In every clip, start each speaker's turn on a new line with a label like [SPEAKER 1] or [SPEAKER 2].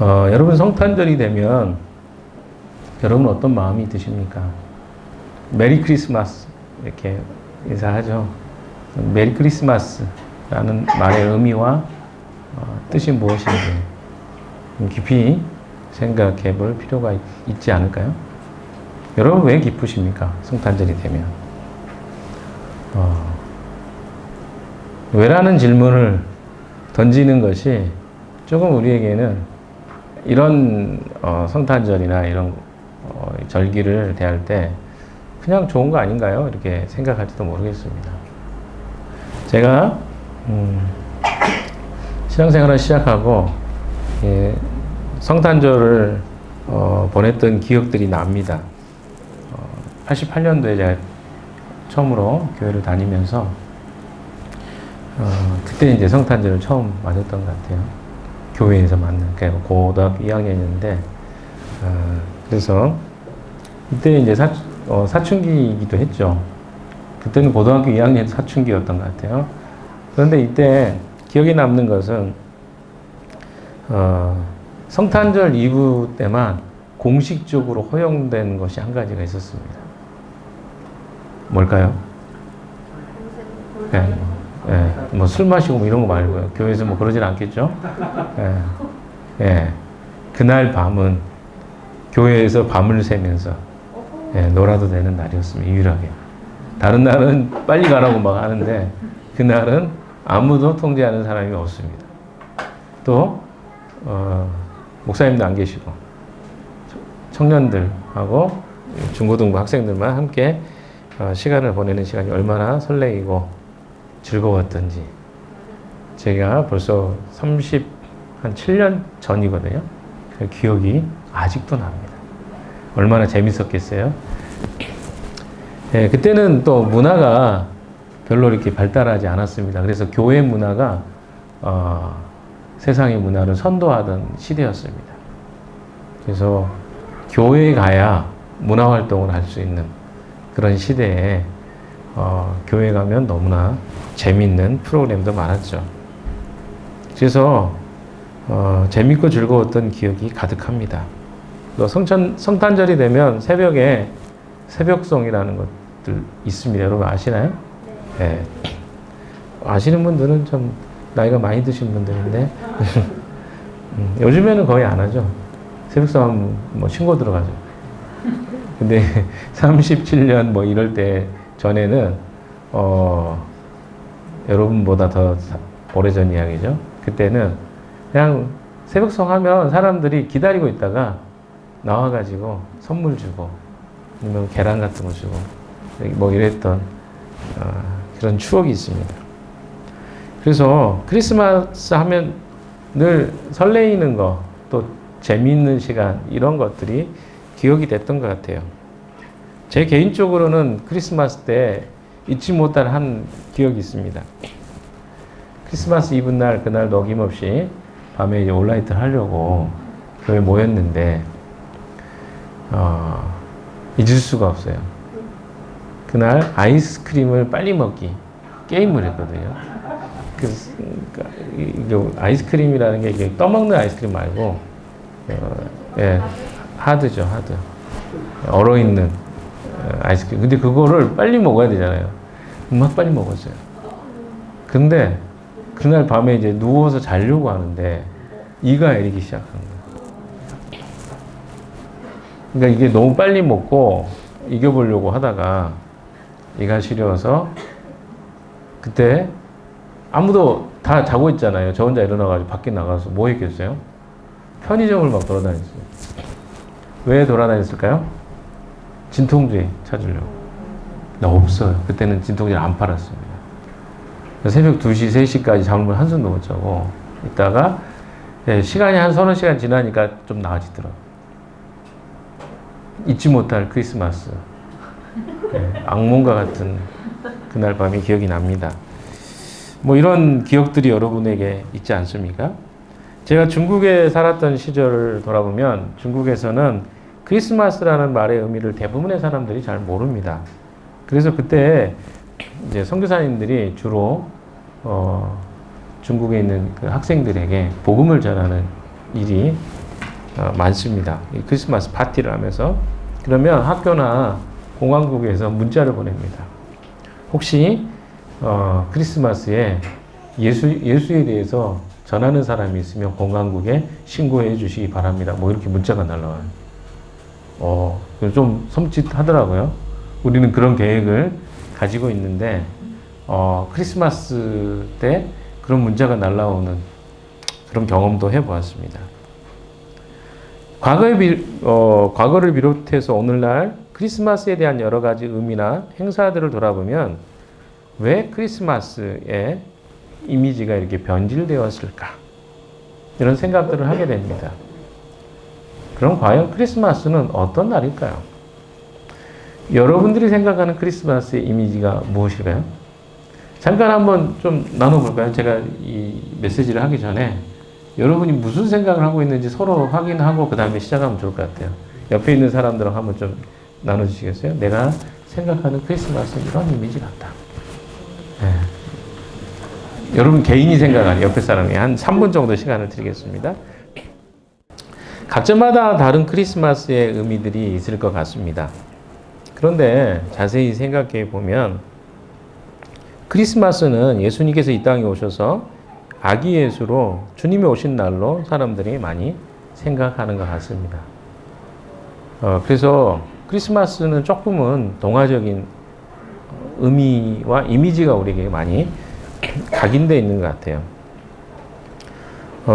[SPEAKER 1] 여러분 성탄절이 되면 여러분 어떤 마음이 드십니까? 메리 크리스마스 이렇게 인사하죠. 메리 크리스마스라는 말의 의미와 뜻이 무엇인지 깊이 생각해 볼 필요가 있지 않을까요? 여러분 왜 기쁘십니까? 성탄절이 되면. 왜라는 질문을 던지는 것이 조금 우리에게는 이런 성탄절이나 이런 절기를 대할 때 그냥 좋은 거 아닌가요? 이렇게 생각할지도 모르겠습니다. 제가 신앙생활을 시작하고 성탄절을 보냈던 기억들이 납니다. 88년도에 제가 처음으로 교회를 다니면서 그때 이제 성탄절을 처음 맞았던 것 같아요. 교회에서 맞는, 그러니까 고등학교 2학년이었는데 그래서 이때 이제 사춘기이기도 했죠. 그때는 고등학교 2학년 사춘기였던 것 같아요. 그런데 이때 기억에 남는 것은 성탄절 이브 때만 공식적으로 허용된 것이 한 가지가 있었습니다. 뭘까요? 네. 예, 뭐 술 마시고 뭐 이런 거 말고요. 교회에서 뭐 그러진 않겠죠? 예, 예. 그날 밤은 교회에서 밤을 새면서 놀아도 되는 날이었습니다. 유일하게. 다른 날은 빨리 가라고 막 하는데 그날은 아무도 통제하는 사람이 없습니다. 또 목사님도 안 계시고 청년들하고 중고등부 학생들만 함께 시간을 보내는 시간이 얼마나 설레이고 즐거웠던지 제가 벌써 37년 전이거든요. 그 기억이 아직도 납니다. 얼마나 재밌었겠어요? 예, 그때는 또 문화가 별로 이렇게 발달하지 않았습니다. 그래서 교회 문화가 세상의 문화를 선도하던 시대였습니다. 그래서 교회에 가야 문화활동을 할 수 있는 그런 시대에 교회 가면 너무나 재밌는 프로그램도 많았죠. 그래서 재밌고 즐거웠던 기억이 가득합니다. 또 성탄절이 되면 새벽에 새벽송이라는 것들 있습니다. 여러분 아시나요? 네. 아시는 분들은 좀 나이가 많이 드신 분들인데 요즘에는 거의 안 하죠. 새벽송 하면 뭐 신고 들어가죠. 근데 37년 뭐 이럴 때 전에는 여러분보다 더 오래전 이야기죠. 그때는 그냥 새벽송 하면 사람들이 기다리고 있다가 나와가지고 선물 주고 아니면 계란 같은 거 주고 뭐 이랬던 그런 추억이 있습니다. 그래서 크리스마스 하면 늘 설레이는 거, 또 재미있는 시간 이런 것들이 기억이 됐던 것 같아요. 제 개인적으로는 크리스마스 때 잊지 못할 한 기억이 있습니다. 크리스마스 이브 날, 그날도 어김없이 밤에 이제 온라이트를 하려고 교회에 모였는데, 잊을 수가 없어요. 그날 아이스크림을 빨리 먹기 게임을 했거든요. 이게 아이스크림이라는 게 이게 떠먹는 아이스크림 말고, 하드죠, 하드. 얼어있는 아이스크림. 근데 그거를 빨리 먹어야 되잖아요. 막 빨리 먹었어요. 근데 그날 밤에 이제 누워서 자려고 하는데 이가 애리기 시작한 거예요. 그러니까 이게 너무 빨리 먹고 이겨보려고 하다가 이가 시려워서 그때 아무도 다 자고 있잖아요. 저 혼자 일어나가지고 밖에 나가서 뭐 했겠어요? 편의점을 막 돌아다녔어요. 왜 돌아다녔을까요? 진통제 찾으려고. 나 없어요. 그때는 진통제를 안 팔았습니다. 새벽 2시, 3시까지 잠을 한숨도 못 자고 있다가 시간이 한 서너 시간 지나니까 좀 나아지더라고요. 잊지 못할 크리스마스. 악몽과 같은 그날 밤이 기억이 납니다. 뭐 이런 기억들이 여러분에게 있지 않습니까? 제가 중국에 살았던 시절을 돌아보면 중국에서는 크리스마스라는 말의 의미를 대부분의 사람들이 잘 모릅니다. 그래서 그때 이제 선교사님들이 주로 중국에 있는 그 학생들에게 복음을 전하는 일이 많습니다. 이 크리스마스 파티를 하면서. 그러면 학교나 공항국에서 문자를 보냅니다. 혹시 크리스마스에 예수에 대해서 전하는 사람이 있으면 공항국에 신고해 주시기 바랍니다. 뭐 이렇게 문자가 날라와요. 좀 섬찟하더라고요. 우리는 그런 계획을 가지고 있는데 크리스마스 때 그런 문자가 날라오는 그런 경험도 해보았습니다. 과거를 비롯해서 오늘날 크리스마스에 대한 여러 가지 의미나 행사들을 돌아보면 왜 크리스마스의 이미지가 이렇게 변질되었을까? 이런 생각들을 하게 됩니다. 그럼 과연 크리스마스는 어떤 날일까요? 여러분들이 생각하는 크리스마스의 이미지가 무엇일까요? 잠깐 한번 좀 나눠볼까요? 제가 이 메시지를 하기 전에 여러분이 무슨 생각을 하고 있는지 서로 확인하고 그 다음에 시작하면 좋을 것 같아요. 옆에 있는 사람들하고 한번 좀 나눠주시겠어요? 내가 생각하는 크리스마스는 이런 이미지 같다. 네. 여러분 개인이 생각하는 옆에 사람이 한 3분 정도 시간을 드리겠습니다. 각자마다 다른 크리스마스의 의미들이 있을 것 같습니다. 그런데 자세히 생각해 보면 크리스마스는 예수님께서 이 땅에 오셔서 아기 예수로 주님이 오신 날로 사람들이 많이 생각하는 것 같습니다. 그래서 크리스마스는 조금은 동화적인 의미와 이미지가 우리에게 많이 각인되어 있는 것 같아요.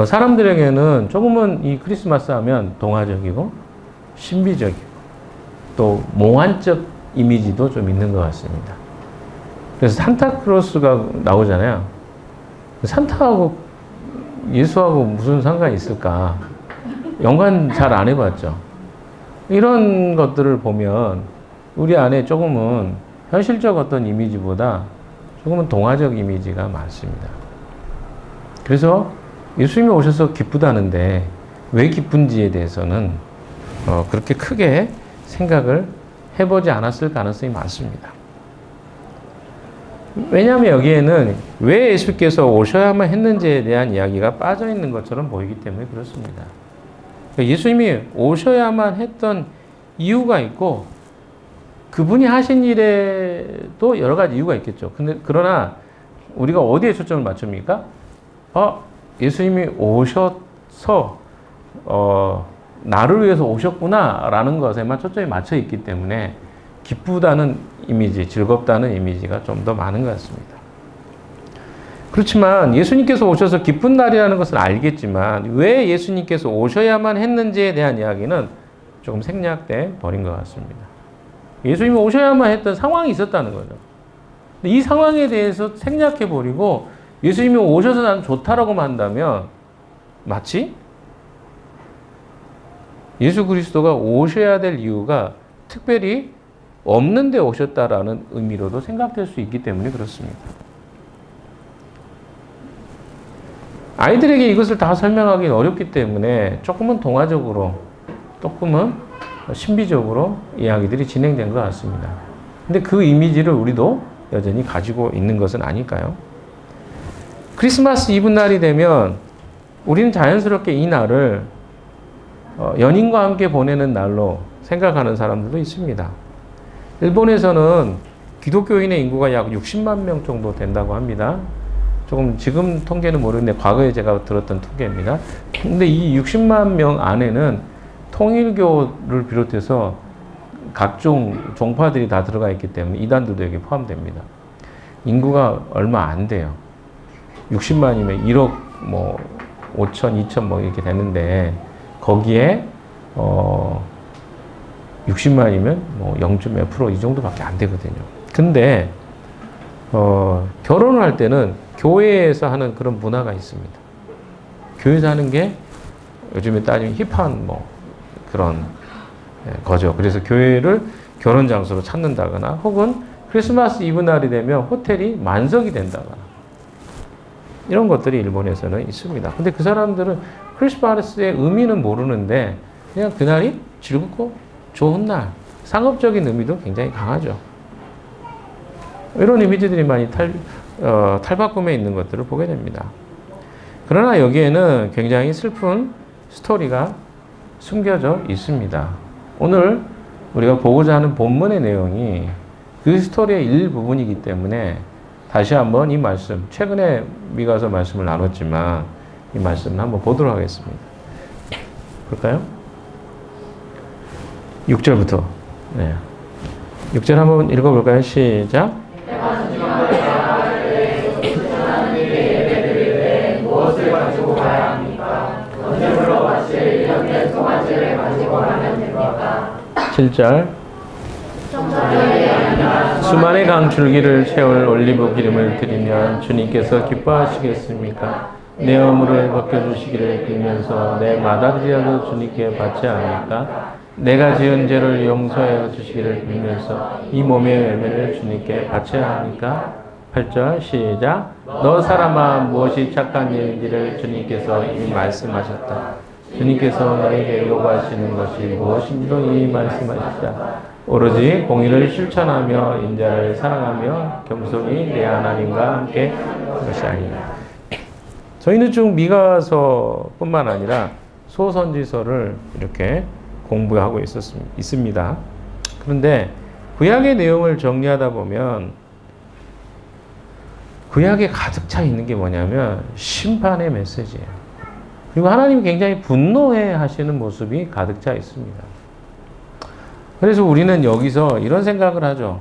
[SPEAKER 1] 사람들에게는 조금은 이 크리스마스 하면 동화적이고 신비적이고 또 몽환적 이미지도 좀 있는 것 같습니다. 그래서 산타크로스가 나오잖아요. 산타하고 예수하고 무슨 상관이 있을까? 연관 잘 안 해봤죠. 이런 것들을 보면 우리 안에 조금은 현실적 어떤 이미지보다 조금은 동화적 이미지가 많습니다. 그래서 예수님이 오셔서 기쁘다는데 왜 기쁜지에 대해서는 그렇게 크게 생각을 해보지 않았을 가능성이 많습니다. 왜냐하면 여기에는 왜 예수께서 오셔야만 했는지에 대한 이야기가 빠져 있는 것처럼 보이기 때문에 그렇습니다. 예수님이 오셔야만 했던 이유가 있고 그분이 하신 일에도 여러 가지 이유가 있겠죠. 그러나 우리가 어디에 초점을 맞춥니까? 예수님이 오셔서 나를 위해서 오셨구나라는 것에만 초점이 맞춰 있기 때문에 기쁘다는 이미지, 즐겁다는 이미지가 좀 더 많은 것 같습니다. 그렇지만 예수님께서 오셔서 기쁜 날이라는 것은 알겠지만 왜 예수님께서 오셔야만 했는지에 대한 이야기는 조금 생략돼 버린 것 같습니다. 예수님이 오셔야만 했던 상황이 있었다는 거죠. 근데 이 상황에 대해서 생략해 버리고 예수님이 오셔서 난 좋다라고만 한다면 마치 예수 그리스도가 오셔야 될 이유가 특별히 없는데 오셨다라는 의미로도 생각될 수 있기 때문에 그렇습니다. 아이들에게 이것을 다 설명하기는 어렵기 때문에 조금은 동화적으로, 조금은 신비적으로 이야기들이 진행된 것 같습니다. 근데 그 이미지를 우리도 여전히 가지고 있는 것은 아닐까요? 크리스마스 이브 날이 되면 우리는 자연스럽게 이 날을 연인과 함께 보내는 날로 생각하는 사람들도 있습니다. 일본에서는 기독교인의 인구가 약 60만 명 정도 된다고 합니다. 조금 지금 통계는 모르는데 과거에 제가 들었던 통계입니다. 근데 이 60만 명 안에는 통일교를 비롯해서 각종 종파들이 다 들어가 있기 때문에 이단들도 여기 포함됩니다. 인구가 얼마 안 돼요. 60만이면 1억 5천, 2천 이렇게 되는데 거기에 60만이면 0. 몇 프로 이 정도밖에 안 되거든요. 근데 결혼을 할 때는 교회에서 하는 그런 문화가 있습니다. 교회에서 하는 게 요즘에 따지면 힙한 그런 거죠. 그래서 교회를 결혼 장소로 찾는다거나 혹은 크리스마스 이브 날이 되면 호텔이 만석이 된다거나 이런 것들이 일본에서는 있습니다. 근데 그 사람들은 크리스마스의 의미는 모르는데 그냥 그날이 즐겁고 좋은 날, 상업적인 의미도 굉장히 강하죠. 이런 이미지들이 많이 탈바꿈해 있는 것들을 보게 됩니다. 그러나 여기에는 굉장히 슬픈 스토리가 숨겨져 있습니다. 오늘 우리가 보고자 하는 본문의 내용이 그 스토리의 일부분이기 때문에 다시 한번 이 말씀, 최근에 미가서 말씀을 나눴지만 이 말씀을 한번 보도록 하겠습니다. 볼까요? 6절부터. 네. 6절 한번 읽어볼까요? 시작. 무엇을 가지고 가야 합니까? 언제부터 마실 이렇게 송아지를 가지고 가면 됩니까? 7절. 수만의 강줄기를 채울 올리브 기름을 드리면 주님께서 기뻐하시겠습니까? 내 허물을 벗겨주시기를 빌면서 내 마다리라도 주님께 받지 않을까? 내가 지은 죄를 용서해 주시기를 빌면서 이 몸의 열매를 주님께 바쳐야 합니까? 8절 시작. 너 사람아 무엇이 착한 일인지를 주님께서 이미 말씀하셨다. 주님께서 너에게 요구하시는 것이 무엇인지도 이미 말씀하셨다. 오로지 공의를 실천하며 인자를 사랑하며 겸손히 내 하나님과 함께 하는 것이 아니라. 저희는 쭉 미가서뿐만 아니라 소선지서를 이렇게 공부하고 있습니다. 그런데 구약의 내용을 정리하다 보면 구약에 가득 차 있는 게 뭐냐면 심판의 메시지예요. 그리고 하나님이 굉장히 분노해 하시는 모습이 가득 차 있습니다. 그래서 우리는 여기서 이런 생각을 하죠.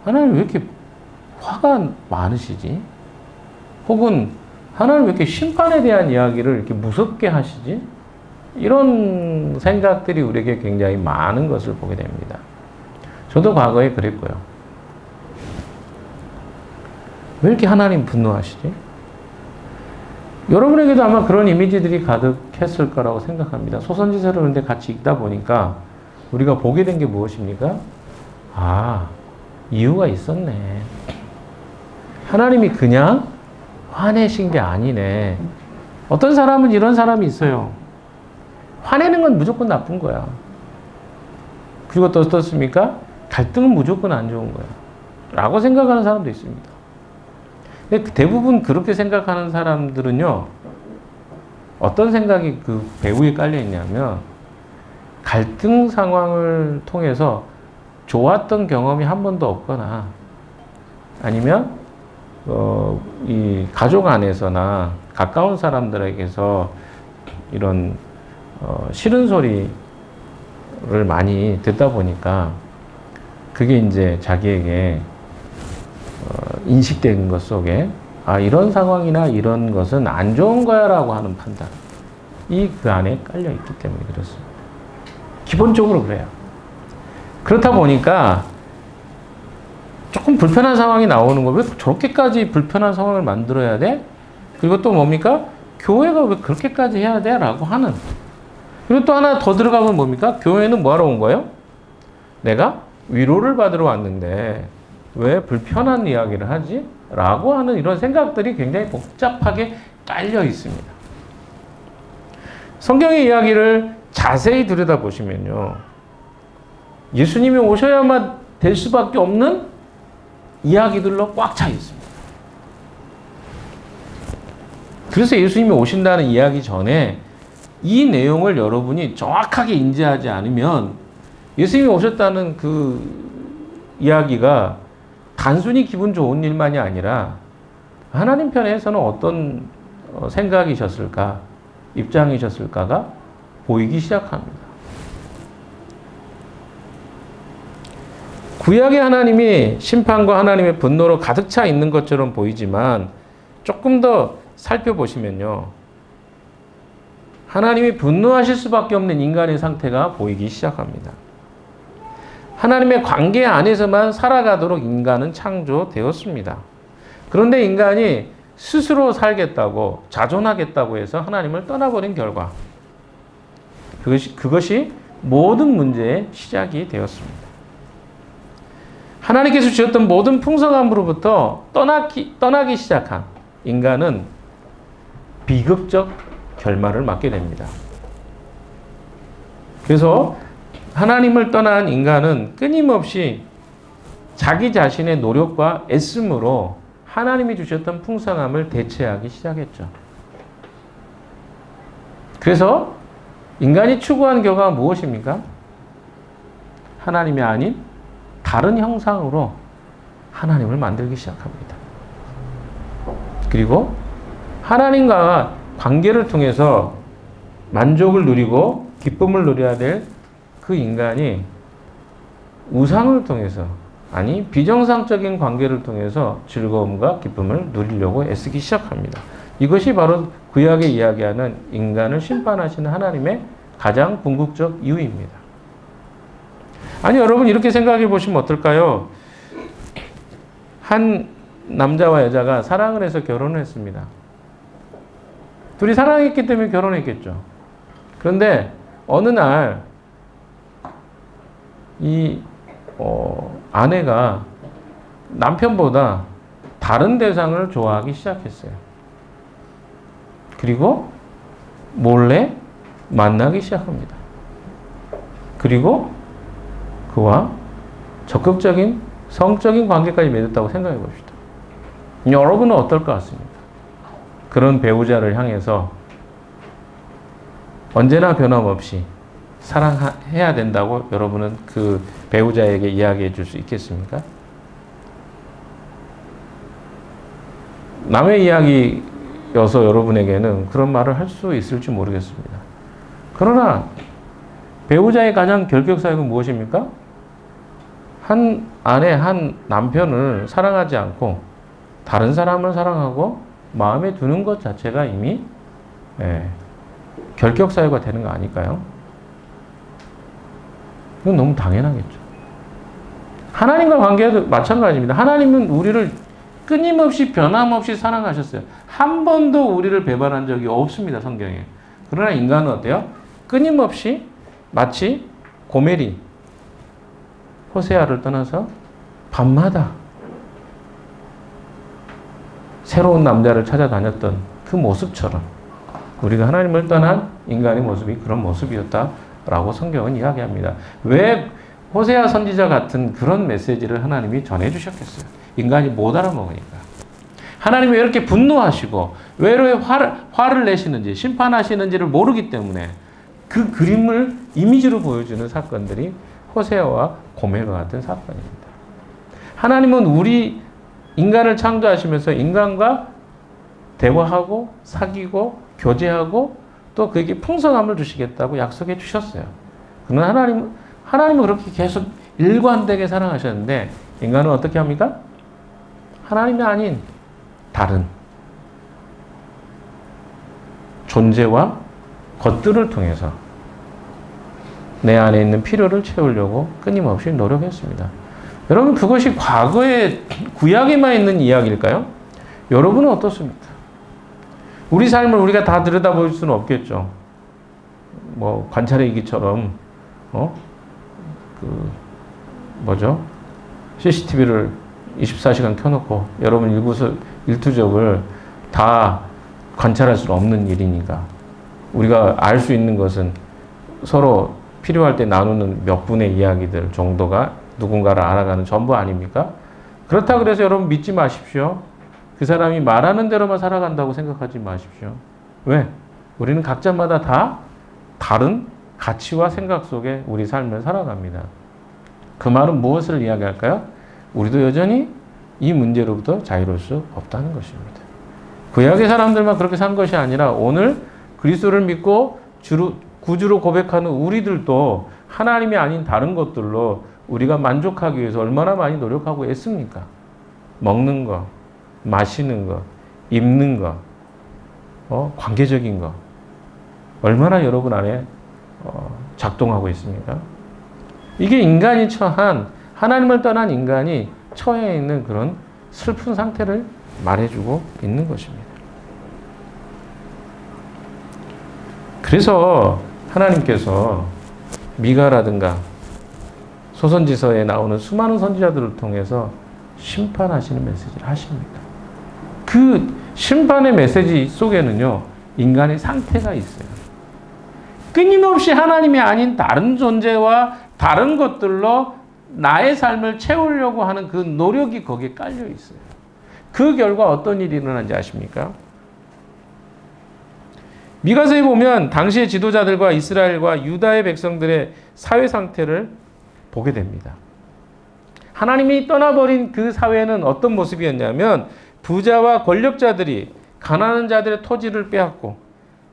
[SPEAKER 1] 하나님 왜 이렇게 화가 많으시지? 혹은 하나님 왜 이렇게 심판에 대한 이야기를 이렇게 무섭게 하시지? 이런 생각들이 우리에게 굉장히 많은 것을 보게 됩니다. 저도 과거에 그랬고요. 왜 이렇게 하나님 분노하시지? 여러분에게도 아마 그런 이미지들이 가득했을 거라고 생각합니다. 소선지서를 그런데 같이 읽다 보니까 우리가 보게 된 게 무엇입니까? 아, 이유가 있었네. 하나님이 그냥 화내신 게 아니네. 어떤 사람은 이런 사람이 있어요. 화내는 건 무조건 나쁜 거야. 그리고 또 어떻습니까? 갈등은 무조건 안 좋은 거야. 라고 생각하는 사람도 있습니다. 근데 대부분 그렇게 생각하는 사람들은요, 어떤 생각이 그 배후에 깔려 있냐면, 갈등 상황을 통해서 좋았던 경험이 한 번도 없거나, 아니면, 이 가족 안에서나 가까운 사람들에게서 이런 싫은 소리를 많이 듣다 보니까 그게 이제 자기에게 인식된 것 속에 아, 이런 상황이나 이런 것은 안 좋은 거야 라고 하는 판단이 그 안에 깔려 있기 때문에 그렇습니다. 기본적으로 그래요. 그렇다 보니까 조금 불편한 상황이 나오는 거 왜 저렇게까지 불편한 상황을 만들어야 돼? 그리고 또 뭡니까? 교회가 왜 그렇게까지 해야 돼? 라고 하는. 그리고 또 하나 더 들어가면 뭡니까? 교회는 뭐하러 온 거예요? 내가 위로를 받으러 왔는데 왜 불편한 이야기를 하지? 라고 하는 이런 생각들이 굉장히 복잡하게 깔려 있습니다. 성경의 이야기를 자세히 들여다보시면요. 예수님이 오셔야만 될 수밖에 없는 이야기들로 꽉 차 있습니다. 그래서 예수님이 오신다는 이야기 전에 이 내용을 여러분이 정확하게 인지하지 않으면 예수님이 오셨다는 그 이야기가 단순히 기분 좋은 일만이 아니라 하나님 편에서는 어떤 생각이셨을까, 입장이셨을까가 보이기 시작합니다. 구약의 하나님이 심판과 하나님의 분노로 가득 차 있는 것처럼 보이지만 조금 더 살펴보시면요. 하나님이 분노하실 수밖에 없는 인간의 상태가 보이기 시작합니다. 하나님의 관계 안에서만 살아가도록 인간은 창조되었습니다. 그런데 인간이 스스로 살겠다고 자존하겠다고 해서 하나님을 떠나버린 결과 그것이 모든 문제의 시작이 되었습니다. 하나님께서 주셨던 모든 풍성함으로부터 떠나기 시작한 인간은 비극적 결말을 맞게 됩니다. 그래서 하나님을 떠난 인간은 끊임없이 자기 자신의 노력과 애씀으로 하나님이 주셨던 풍성함을 대체하기 시작했죠. 그래서 인간이 추구하는 결과가 무엇입니까? 하나님이 아닌 다른 형상으로 하나님을 만들기 시작합니다. 그리고 하나님과 관계를 통해서 만족을 누리고 기쁨을 누려야 될 그 인간이 우상을 통해서, 아니 비정상적인 관계를 통해서 즐거움과 기쁨을 누리려고 애쓰기 시작합니다. 이것이 바로 구약에 이야기하는 인간을 심판하시는 하나님의 가장 궁극적 이유입니다. 아니 여러분 이렇게 생각해 보시면 어떨까요? 한 남자와 여자가 사랑을 해서 결혼을 했습니다. 둘이 사랑했기 때문에 결혼했겠죠. 그런데 어느 날 이 아내가 남편보다 다른 대상을 좋아하기 시작했어요. 그리고 몰래 만나기 시작합니다. 그리고 그와 적극적인 성적인 관계까지 맺었다고 생각해 봅시다. 여러분은 어떨 것 같습니까? 그런 배우자를 향해서 언제나 변함없이 사랑해야 된다고 여러분은 그 배우자에게 이야기해 줄 수 있겠습니까? 남의 이야기여서 여러분에게는 그런 말을 할 수 있을지 모르겠습니다. 그러나 배우자의 가장 결격사역은 무엇입니까? 한 아내, 한 남편을 사랑하지 않고 다른 사람을 사랑하고 마음에 두는 것 자체가 이미 결격사유가 되는 거 아닐까요? 이건 너무 당연하겠죠. 하나님과 관계도 마찬가지입니다. 하나님은 우리를 끊임없이 변함없이 사랑하셨어요. 한 번도 우리를 배반한 적이 없습니다, 성경에. 그러나 인간은 어때요? 끊임없이 마치 고멜이 호세아를 떠나서 밤마다 새로운 남자를 찾아다녔던 그 모습처럼 우리가 하나님을 떠난 인간의 모습이 그런 모습이었다라고 성경은 이야기합니다. 왜 호세아 선지자 같은 그런 메시지를 하나님이 전해주셨겠어요? 인간이 못 알아먹으니까. 하나님이 왜 이렇게 분노하시고 왜 이렇게 화를 내시는지 심판하시는지를 모르기 때문에 그 그림을 이미지로 보여주는 사건들이 호세아와 고멜과 같은 사건입니다. 하나님은 우리 인간을 창조하시면서 인간과 대화하고 사귀고 교제하고 또 그에게 풍성함을 주시겠다고 약속해 주셨어요. 그러나 하나님은 그렇게 계속 일관되게 사랑하셨는데 인간은 어떻게 합니까? 하나님이 아닌 다른 존재와 것들을 통해서 내 안에 있는 필요를 채우려고 끊임없이 노력했습니다. 여러분 그것이 과거의 구약에만 있는 이야기일까요? 여러분은 어떻습니까? 우리 삶을 우리가 다 들여다볼 수는 없겠죠. 뭐 관찰일기처럼 CCTV를 24시간 켜놓고 여러분 일투족을 다 관찰할 수는 없는 일이니까 우리가 알 수 있는 것은 서로 필요할 때 나누는 몇 분의 이야기들 정도가 누군가를 알아가는 전부 아닙니까? 그렇다고 그래서 여러분 믿지 마십시오. 그 사람이 말하는 대로만 살아간다고 생각하지 마십시오. 왜? 우리는 각자마다 다 다른 가치와 생각 속에 우리 삶을 살아갑니다. 그 말은 무엇을 이야기할까요? 우리도 여전히 이 문제로부터 자유로울 수 없다는 것입니다. 구약의 사람들만 그렇게 산 것이 아니라 오늘 그리스도를 믿고 구주로 고백하는 우리들도 하나님이 아닌 다른 것들로 우리가 만족하기 위해서 얼마나 많이 노력하고 애씁니까? 먹는 거, 마시는 거, 입는 거, 관계적인 거 얼마나 여러분 안에 작동하고 있습니까? 이게 인간이 처한 하나님을 떠난 인간이 처해 있는 그런 슬픈 상태를 말해주고 있는 것입니다. 그래서 하나님께서 미가라든가 소선지서에 나오는 수많은 선지자들을 통해서 심판하시는 메시지를 하십니다. 그 심판의 메시지 속에는요, 인간의 상태가 있어요. 끊임없이 하나님이 아닌 다른 존재와 다른 것들로 나의 삶을 채우려고 하는 그 노력이 거기에 깔려 있어요. 그 결과 어떤 일이 일어난지 아십니까? 미가서에 보면 당시의 지도자들과 이스라엘과 유다의 백성들의 사회 상태를 보게 됩니다. 하나님이 떠나버린 그 사회는 어떤 모습이었냐면 부자와 권력자들이 가난한 자들의 토지를 빼앗고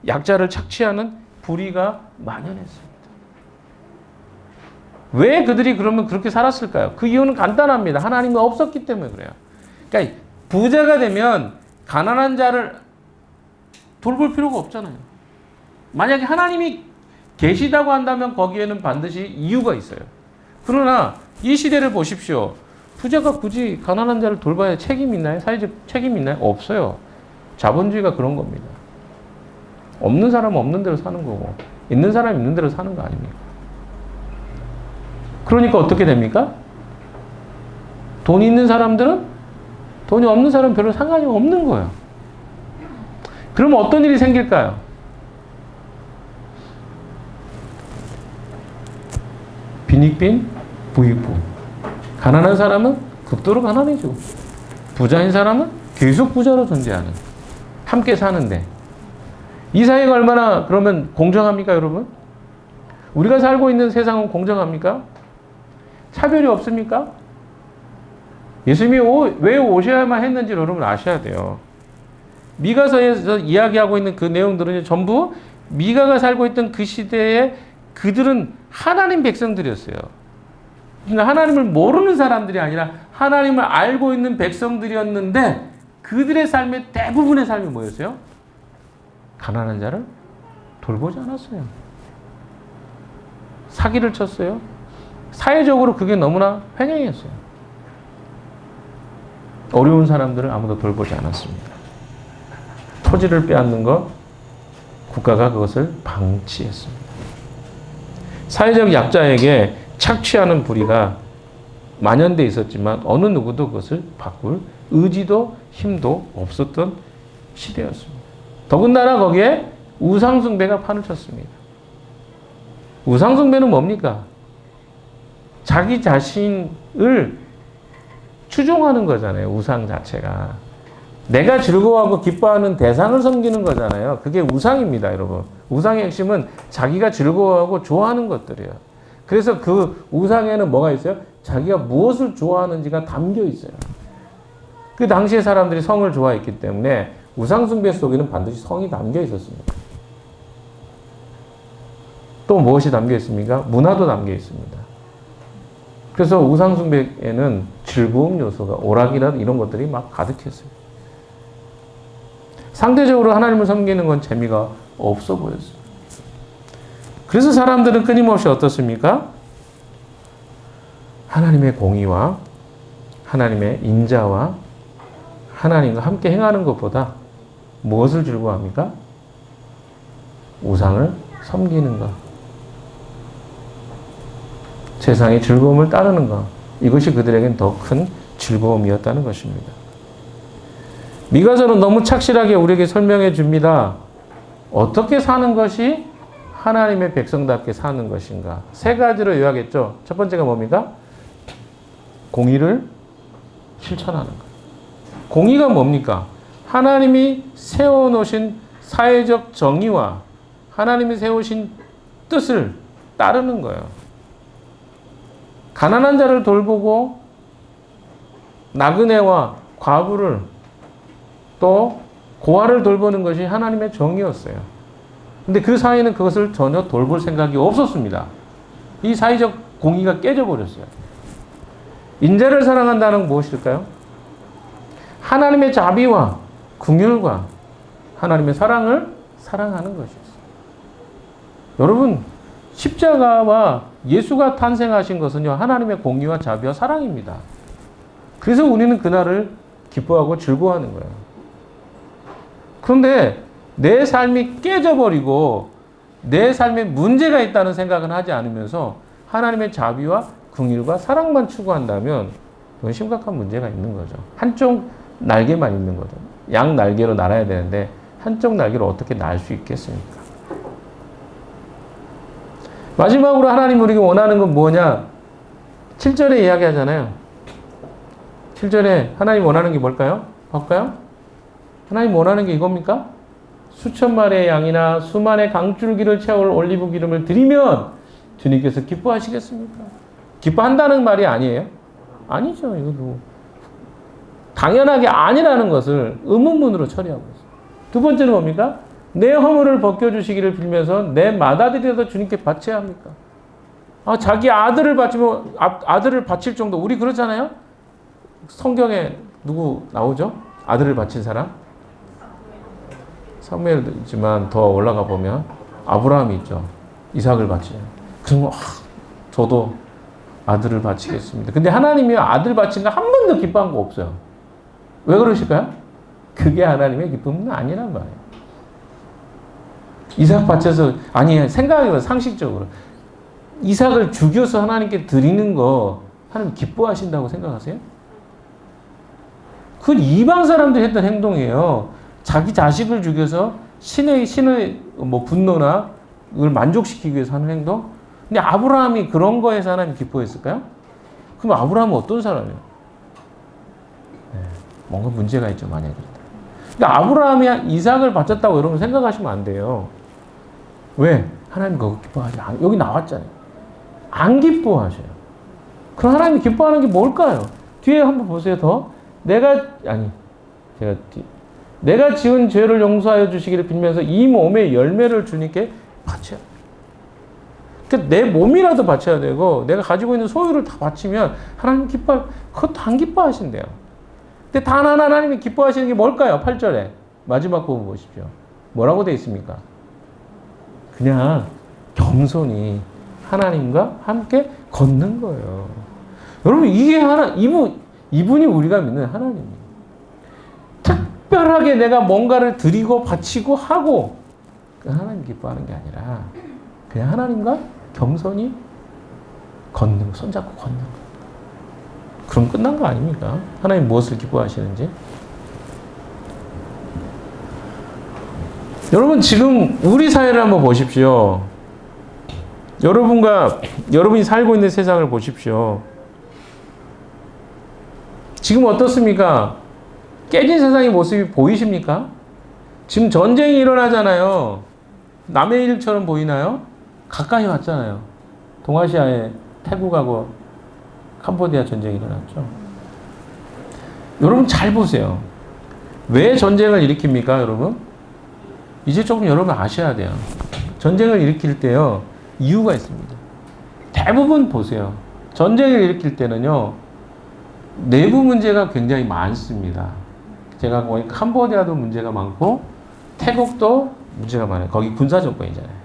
[SPEAKER 1] 약자를 착취하는 불의가 만연했습니다. 왜 그들이 그러면 그렇게 살았을까요? 그 이유는 간단합니다. 하나님이 없었기 때문에 그래요. 그러니까 부자가 되면 가난한 자를 돌볼 필요가 없잖아요. 만약에 하나님이 계시다고 한다면 거기에는 반드시 이유가 있어요. 그러나 이 시대를 보십시오. 부자가 굳이 가난한 자를 돌봐야 책임이 있나요? 사회적 책임이 있나요? 없어요. 자본주의가 그런 겁니다. 없는 사람은 없는 대로 사는 거고 있는 사람은 있는 대로 사는 거 아닙니까? 그러니까 어떻게 됩니까? 돈이 있는 사람들은 돈이 없는 사람은 별로 상관이 없는 거예요. 그러면 어떤 일이 생길까요? 빈익빈 부익부. 가난한 사람은 극도로 가난해지고 부자인 사람은 계속 부자로 존재하는, 함께 사는데 이 사회가 얼마나 그러면 공정합니까, 여러분? 우리가 살고 있는 세상은 공정합니까? 차별이 없습니까? 예수님이 왜 오셔야만 했는지 여러분 아셔야 돼요. 미가서에서 이야기하고 있는 그 내용들은 전부 미가가 살고 있던 그 시대에 그들은 하나님 백성들이었어요. 그러니까 하나님을 모르는 사람들이 아니라 하나님을 알고 있는 백성들이었는데 그들의 삶의 대부분의 삶이 뭐였어요? 가난한 자를 돌보지 않았어요. 사기를 쳤어요. 사회적으로 그게 너무나 횡행이었어요. 어려운 사람들을 아무도 돌보지 않았습니다. 토지를 빼앗는 것, 국가가 그것을 방치했습니다. 사회적 약자에게 착취하는 불의가 만연돼 있었지만 어느 누구도 그것을 바꿀 의지도 힘도 없었던 시대였습니다. 더군다나 거기에 우상숭배가 판을 쳤습니다. 우상숭배는 뭡니까? 자기 자신을 추종하는 거잖아요. 우상 자체가. 내가 즐거워하고 기뻐하는 대상을 섬기는 거잖아요. 그게 우상입니다, 여러분. 우상의 핵심은 자기가 즐거워하고 좋아하는 것들이에요. 그래서 그 우상에는 뭐가 있어요? 자기가 무엇을 좋아하는지가 담겨 있어요. 그 당시의 사람들이 성을 좋아했기 때문에 우상숭배 속에는 반드시 성이 담겨 있었습니다. 또 무엇이 담겨 있습니까? 문화도 담겨 있습니다. 그래서 우상숭배에는 즐거움 요소가, 오락이나 이런 것들이 막 가득했어요. 상대적으로 하나님을 섬기는 건 재미가 없어 보였어요. 그래서 사람들은 끊임없이 어떻습니까? 하나님의 공의와 하나님의 인자와 하나님과 함께 행하는 것보다 무엇을 즐거워합니까? 우상을 섬기는 것. 세상의 즐거움을 따르는 것. 이것이 그들에겐 더 큰 즐거움이었다는 것입니다. 미가서는 너무 착실하게 우리에게 설명해 줍니다. 어떻게 사는 것이 하나님의 백성답게 사는 것인가. 세 가지로 요약했죠. 첫 번째가 뭡니까? 공의를 실천하는 것. 공의가 뭡니까? 하나님이 세워놓으신 사회적 정의와 하나님이 세우신 뜻을 따르는 거예요. 가난한 자를 돌보고 나그네와 과부를 또 고아를 돌보는 것이 하나님의 정의였어요. 근데 그 사회는 그것을 전혀 돌볼 생각이 없었습니다. 이 사회적 공의가 깨져버렸어요. 인자를 사랑한다는 건 무엇일까요? 하나님의 자비와 긍휼과 하나님의 사랑을 사랑하는 것이었어요. 여러분, 십자가와 예수가 탄생하신 것은요, 하나님의 공의와 자비와 사랑입니다. 그래서 우리는 그날을 기뻐하고 즐거워하는 거예요. 그런데 내 삶이 깨져버리고 내 삶에 문제가 있다는 생각은 하지 않으면서 하나님의 자비와 긍휼과 사랑만 추구한다면 그건 심각한 문제가 있는 거죠. 한쪽 날개만 있는 거죠. 양 날개로 날아야 되는데 한쪽 날개로 어떻게 날 수 있겠습니까? 마지막으로 하나님 우리가 원하는 건 뭐냐? 7절에 이야기하잖아요. 7절에 하나님 원하는 게 뭘까요? 볼까요? 하나님 원하는 게 이겁니까? 수천 마리의 양이나 수만의 강줄기를 채울 올리브 기름을 드리면 주님께서 기뻐하시겠습니까? 기뻐한다는 말이 아니에요? 아니죠. 이것도 당연하게 아니라는 것을 의문문으로 처리하고 있어요. 두 번째는 뭡니까? 내 허물을 벗겨주시기를 빌면서 내 맏아들이라도 주님께 바쳐야 합니까? 자기 아들을 바치면 아들을 바칠 정도. 우리 그렇잖아요. 성경에 누구 나오죠? 아들을 바친 사람? 사무엘도 있지만 더 올라가 보면 아브라함이 있죠. 이삭을 바치죠. 그러면 저도 아들을 바치겠습니다. 근데 하나님이 아들 바친 거 한 번도 기뻐한 거 없어요. 왜 그러실까요? 그게 하나님의 기쁨은 아니란 말이에요. 이삭 바쳐서 아니 생각해봐 상식적으로 이삭을 죽여서 하나님께 드리는 거 하나님 기뻐하신다고 생각하세요? 그건 이방 사람들이 했던 행동이에요. 자기 자식을 죽여서 신의 분노나 그걸 만족시키기 위해서 하는 행동? 근데 아브라함이 그런 거에서 하나님 기뻐했을까요? 그럼 아브라함은 어떤 사람이에요? 뭔가 문제가 있죠, 만약에 그렇다. 그러니까 아브라함이 이삭을 바쳤다고 여러분 생각하시면 안 돼요. 왜? 하나님 그거 기뻐하지 않아요. 여기 나왔잖아요. 안 기뻐하셔요. 그럼 하나님이 기뻐하는 게 뭘까요? 뒤에 한번 보세요, 더. 내가 지은 죄를 용서하여 주시기를 빌면서 이 몸의 열매를 주님께 바쳐야 돼요. 그러니까 내 몸이라도 바쳐야 되고 내가 가지고 있는 소유를 다 바치면 하나님 그것도 안 기뻐하신대요. 근데 단 하나 하나님이 기뻐하시는 게 뭘까요? 8절에 마지막 부분 보십시오. 뭐라고 되어 있습니까? 그냥 겸손히 하나님과 함께 걷는 거예요. 여러분 이게 이분이 우리가 믿는 하나님이에요. 특별하게 내가 뭔가를 드리고 바치고 하고 하나님 기뻐하는 게 아니라 그냥 하나님과 겸손히 걷는 거, 손잡고 걷는 거. 그럼 끝난 거 아닙니까? 하나님 무엇을 기뻐하시는지. 여러분 지금 우리 사회를 한번 보십시오. 여러분이 살고 있는 세상을 보십시오. 지금 어떻습니까? 깨진 세상의 모습이 보이십니까? 지금 전쟁이 일어나잖아요. 남의 일처럼 보이나요? 가까이 왔잖아요. 동아시아에 태국하고 캄보디아 전쟁이 일어났죠. 여러분 잘 보세요. 왜 전쟁을 일으킵니까, 여러분? 이제 조금 여러분 아셔야 돼요. 전쟁을 일으킬 때요, 이유가 있습니다. 대부분 보세요. 전쟁을 일으킬 때는요, 내부 문제가 굉장히 많습니다. 제가 보니까 캄보디아도 문제가 많고, 태국도 문제가 많아요. 거기 군사정권이잖아요.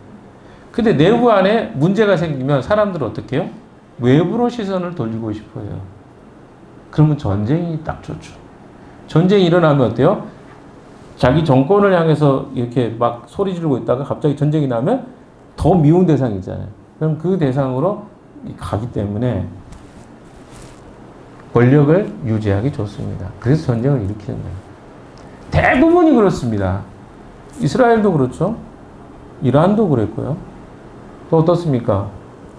[SPEAKER 1] 근데 내부 안에 문제가 생기면 사람들은 어떻게 해요? 외부로 시선을 돌리고 싶어요. 그러면 전쟁이 딱 좋죠. 전쟁이 일어나면 어때요? 자기 정권을 향해서 이렇게 막 소리 지르고 있다가 갑자기 전쟁이 나면 더 미운 대상이 있잖아요. 그럼 그 대상으로 가기 때문에 권력을 유지하기 좋습니다. 그래서 전쟁을 일으키는 거예요. 대부분이 그렇습니다. 이스라엘도 그렇죠. 이란도 그랬고요. 또 어떻습니까?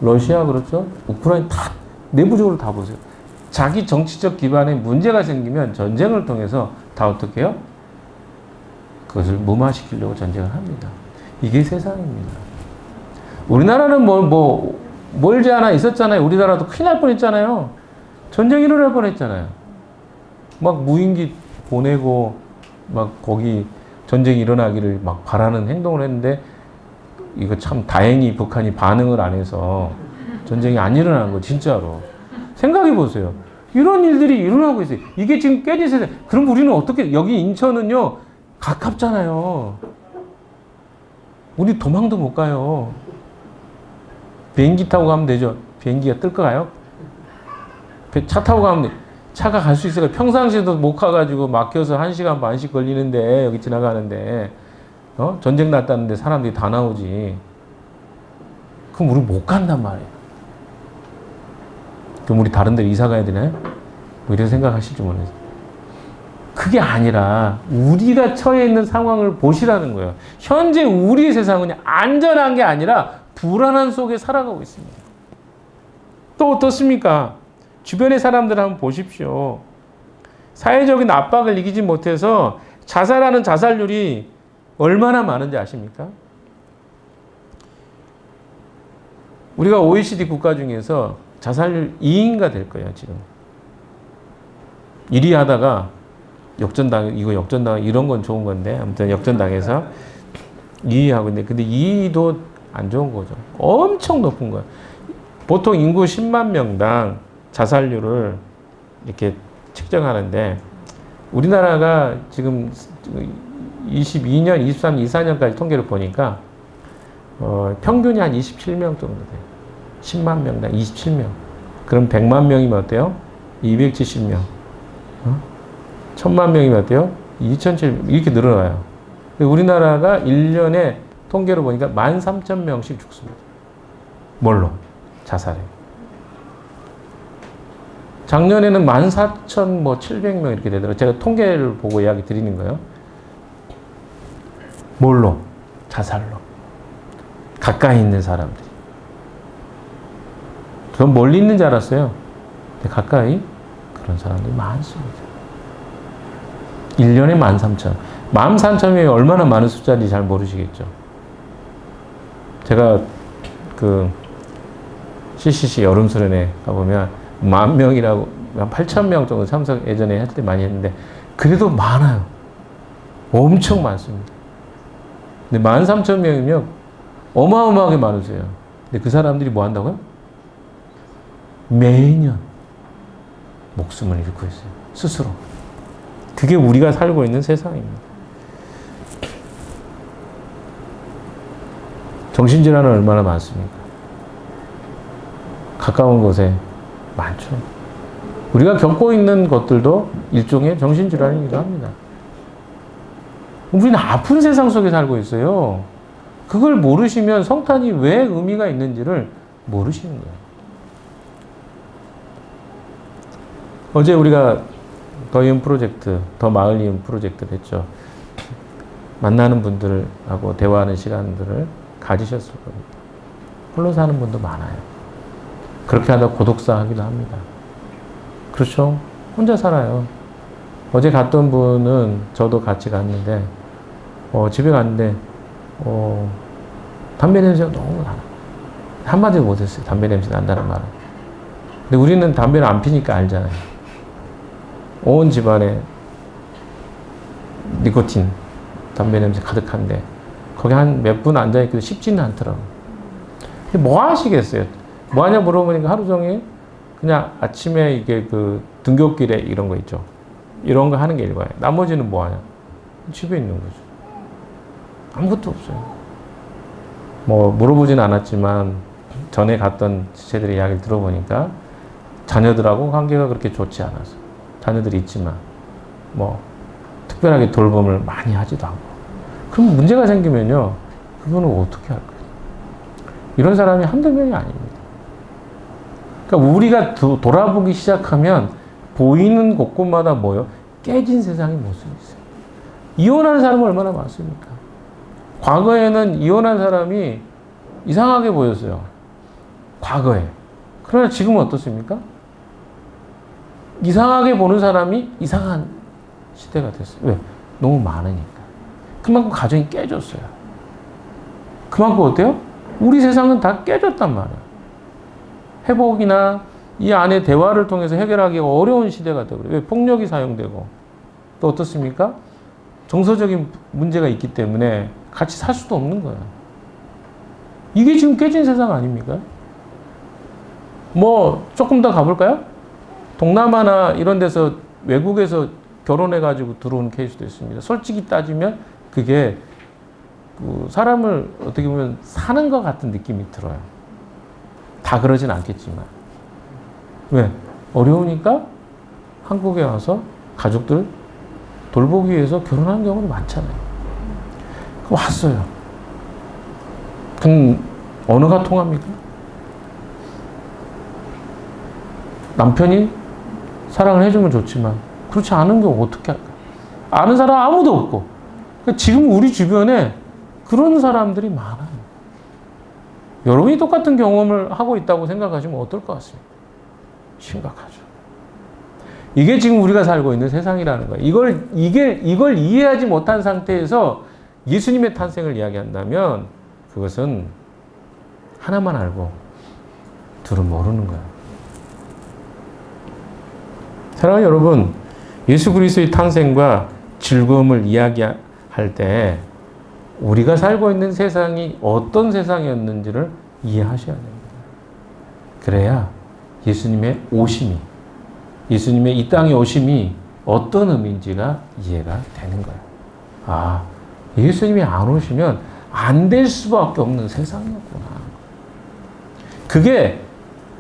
[SPEAKER 1] 러시아 그렇죠. 우크라이나 다 내부적으로 다 보세요. 자기 정치적 기반에 문제가 생기면 전쟁을 통해서 다 어떻게 해요? 그것을 무마시키려고 전쟁을 합니다. 이게 세상입니다. 우리나라는 멀지 않아 있었잖아요. 우리나라도 큰일 날 뻔했잖아요. 전쟁이 일어날 뻔했잖아요. 막 무인기 보내고 막 거기 전쟁이 일어나기를 막 바라는 행동을 했는데 이거 참 다행히 북한이 반응을 안 해서 전쟁이 안 일어난 거 진짜로. 생각해 보세요. 이런 일들이 일어나고 있어요. 이게 지금 깨진 세상. 그럼 우리는 어떻게, 여기 인천은요 가깝잖아요. 우리 도망도 못 가요. 비행기 타고 가면 되죠. 비행기가 뜰까요? 차 타고 가면 돼. 차가 갈 수 있어요. 평상시에도 못 가가지고 막혀서 1시간 반씩 걸리는데 여기 지나가는데 전쟁 났다는데 사람들이 다 나오지. 그럼 우리 못 간단 말이에요. 그럼 우리 다른 데로 이사 가야 되나요? 뭐 이런 생각하실지 모르겠어요. 그게 아니라 우리가 처해 있는 상황을 보시라는 거예요. 현재 우리의 세상은 안전한 게 아니라 불안한 속에 살아가고 있습니다. 또 어떻습니까? 주변의 사람들 한번 보십시오. 사회적인 압박을 이기지 못해서 자살하는 자살률이 얼마나 많은지 아십니까? 우리가 OECD 국가 중에서 자살률 2위인가 될 거예요, 지금. 1위 하다가 이거 역전당, 이런 건 좋은 건데, 아무튼 역전당해서 2위 하고 있는데, 근데 2위도 안 좋은 거죠. 엄청 높은 거예요. 보통 인구 10만 명당 자살률을 이렇게 측정하는데, 우리나라가 지금 22년, 23, 24년까지 통계를 보니까, 평균이 한 27명 정도 돼요. 10만 명당 27명. 그럼 100만 명이면 어때요? 270명. 1000만 명이면 어때요? 2700명. 이렇게 늘어나요. 우리나라가 1년에 통계로 보니까 13,000명씩 죽습니다. 뭘로? 자살해. 작년에는 14,700명 이렇게 되더라고요. 제가 통계를 보고 이야기 드리는 거예요. 뭘로? 자살로. 가까이 있는 사람들이. 전 멀리 있는 줄 알았어요. 근데 가까이 그런 사람들이 많습니다. 1년에 13,000. 13,000명이 얼마나 많은 숫자인지 잘 모르시겠죠. 제가 그 CCC 여름 수련회 가보면 10,000명이라고 한 8,000명 정도 참석 예전에 할 때 많이 했는데 그래도 많아요. 엄청 많습니다. 근데 13,000명이면 어마어마하게 많으세요. 근데 그 사람들이 뭐 한다고요? 매년 목숨을 잃고 있어요. 스스로. 그게 우리가 살고 있는 세상입니다. 정신질환은 얼마나 많습니까? 가까운 곳에 많죠. 우리가 겪고 있는 것들도 일종의 정신질환이기도 합니다. 우리는 아픈 세상 속에 살고 있어요. 그걸 모르시면 성탄이 왜 의미가 있는지를 모르시는 거예요. 어제 우리가 더 이음 프로젝트, 더 마을 이음 프로젝트를 했죠. 만나는 분들하고 대화하는 시간들을 가지셨을 겁니다. 홀로 사는 분도 많아요. 그렇게 하다 고독사 하기도 합니다. 그렇죠? 혼자 살아요. 어제 갔던 분은 저도 같이 갔는데 집에 갔는데 담배 냄새가 너무 나요. 한마디도 못했어요. 담배 냄새 난다는 말은. 근데 우리는 담배를 안 피니까 알잖아요. 온 집안에 니코틴, 담배 냄새 가득한데 거기 한 몇 분 앉아있기도 쉽지는 않더라고요. 뭐 하시겠어요? 뭐 하냐 물어보니까 하루 종일 그냥 아침에 이게 그 등굣길에 이런 거 있죠. 이런 거 하는 게 일과예요. 나머지는 뭐 하냐? 집에 있는 거죠. 아무것도 없어요. 뭐 물어보진 않았지만 전에 갔던 지체들의 이야기를 들어보니까 자녀들하고 관계가 그렇게 좋지 않아서 자녀들이 있지만 뭐 특별하게 돌봄을 많이 하지도 않고 그럼 문제가 생기면요 그분은 어떻게 할 거예요? 이런 사람이 한두 명이 아닙니다. 그러니까 우리가 돌아보기 시작하면 보이는 곳곳마다 뭐요? 깨진 세상의 모습이 있어요. 이혼하는 사람은 얼마나 많습니까? 과거에는 이혼한 사람이 이상하게 보였어요. 과거에. 그러나 지금은 어떻습니까? 이상하게 보는 사람이 이상한 시대가 됐어요. 왜? 너무 많으니까. 그만큼 가정이 깨졌어요. 그만큼 어때요? 우리 세상은 다 깨졌단 말이에요. 회복이나 이 안에 대화를 통해서 해결하기가 어려운 시대가 되고 왜? 폭력이 사용되고 또 어떻습니까? 정서적인 문제가 있기 때문에 같이 살 수도 없는 거예요. 이게 지금 깨진 세상 아닙니까? 뭐 조금 더 가볼까요? 동남아나 이런 데서 외국에서 결혼해가지고 들어온 케이스도 있습니다. 솔직히 따지면 그게 그 사람을 어떻게 보면 사는 것 같은 느낌이 들어요. 다 그러진 않겠지만. 왜? 어려우니까 한국에 와서 가족들 돌보기 위해서 결혼하는 경우도 많잖아요. 왔어요. 그럼 언어가 통합니까? 남편이 사랑을 해주면 좋지만 그렇지 않은 경우 어떻게 할까? 아는 사람 아무도 없고 그러니까 지금 우리 주변에 그런 사람들이 많아요. 여러분이 똑같은 경험을 하고 있다고 생각하시면 어떨 것 같습니까? 심각하죠. 이게 지금 우리가 살고 있는 세상이라는 거예요. 이걸 이해하지 못한 상태에서 예수님의 탄생을 이야기한다면 그것은 하나만 알고 둘은 모르는 거예요. 사랑하는 여러분, 예수 그리스도의 탄생과 즐거움을 이야기할 때 우리가 살고 있는 세상이 어떤 세상이었는지를 이해하셔야 됩니다. 그래야 예수님의 오심이, 예수님의 이 땅에 오심이 어떤 의미인지가 이해가 되는 거예요. 아, 예수님이 안 오시면 안 될 수밖에 없는 세상이었구나. 그게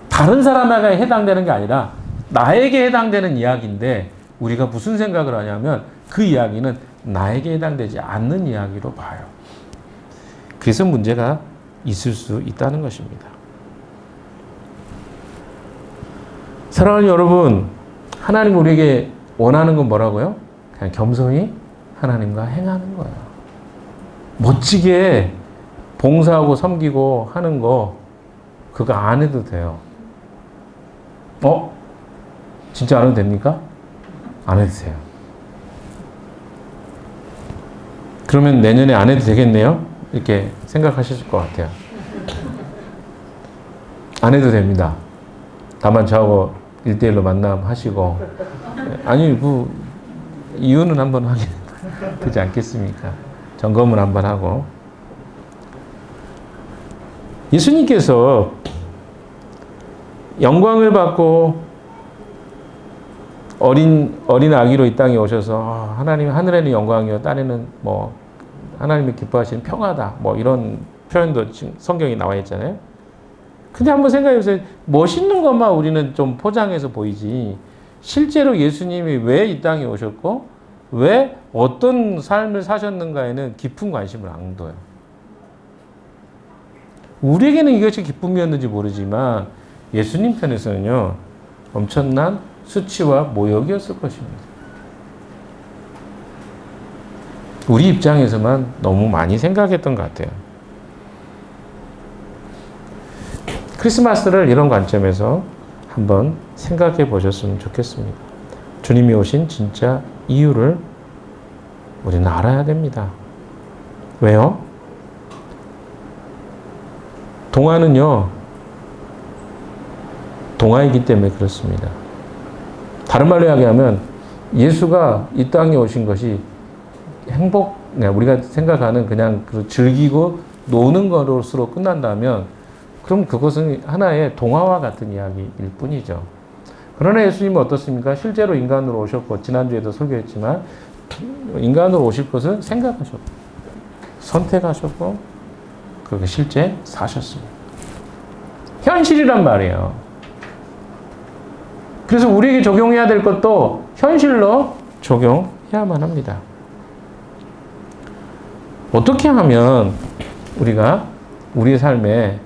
[SPEAKER 1] 다른 사람에게 해당되는 게 아니라 나에게 해당되는 이야기인데 우리가 무슨 생각을 하냐면 그 이야기는 나에게 해당되지 않는 이야기로 봐요. 그래서 문제가 있을 수 있다는 것입니다. 사랑하는 여러분, 하나님 우리에게 원하는 건 뭐라고요? 그냥 겸손히 하나님과 행하는 거예요. 멋지게 봉사하고 섬기고 하는 거 그거 안 해도 돼요. 진짜 안 해도 됩니까? 안 해도 돼요. 그러면 내년에 안 해도 되겠네요? 이렇게 생각하실 것 같아요. 안 해도 됩니다. 다만 저하고 1대1로 만남하시고 아니 그 이유는 한번 하게 되지 않겠습니까? 점검을 한번 하고 예수님께서 영광을 받고 어린 아기로 이 땅에 오셔서 하나님 하늘에는 영광이요 땅에는 뭐 하나님이 기뻐하시는 평화다 뭐 이런 표현도 지금 성경에 나와 있잖아요. 근데 한번 생각해 보세요. 멋있는 것만 우리는 좀 포장해서 보이지 실제로 예수님이 왜 이 땅에 오셨고 왜 어떤 삶을 사셨는가에는 깊은 관심을 안 둬요. 우리에게는 이것이 기쁨이었는지 모르지만 예수님 편에서는요 엄청난 수치와 모욕이었을 것입니다. 우리 입장에서만 너무 많이 생각했던 것 같아요. 크리스마스를 이런 관점에서 한번 생각해 보셨으면 좋겠습니다. 주님이 오신 진짜 이유를 우리는 알아야 됩니다. 왜요? 동화는요, 동화이기 때문에 그렇습니다. 다른 말로 이야기하면 예수가 이 땅에 오신 것이 우리가 생각하는 그냥 즐기고 노는 것으로 끝난다면 그럼 그것은 하나의 동화와 같은 이야기일 뿐이죠. 그러나 예수님은 어떻습니까? 실제로 인간으로 오셨고 지난주에도 설교했지만 인간으로 오실 것을 생각하셨고 선택하셨고 그렇게 실제 사셨습니다. 현실이란 말이에요. 그래서 우리에게 적용해야 될 것도 현실로 적용해야만 합니다. 어떻게 하면 우리가 우리의 삶에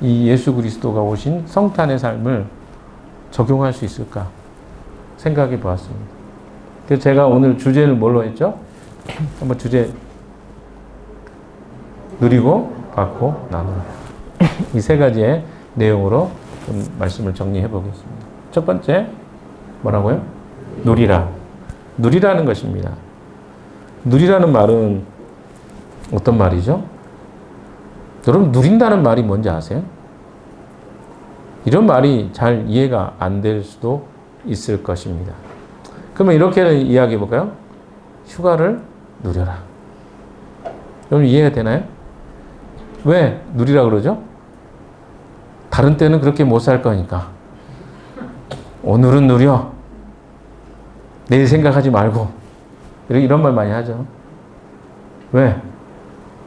[SPEAKER 1] 이 예수 그리스도가 오신 성탄의 삶을 적용할 수 있을까 생각해 보았습니다. 그래서 제가 오늘 주제를 뭘로 했죠? 한번 주제 누리고 받고 나누라. 이 세 가지의 내용으로 좀 말씀을 정리해 보겠습니다. 첫 번째 뭐라고요? 누리라. 누리라는 것입니다. 누리라는 말은 어떤 말이죠? 여러분 누린다는 말이 뭔지 아세요? 이런 말이 잘 이해가 안 될 수도 있을 것입니다. 그러면 이렇게 이야기해 볼까요? 휴가를 누려라. 여러분 이해가 되나요? 왜 누리라 그러죠? 다른 때는 그렇게 못 살 거니까. 오늘은 누려. 내일 생각하지 말고. 이런 말 많이 하죠. 왜?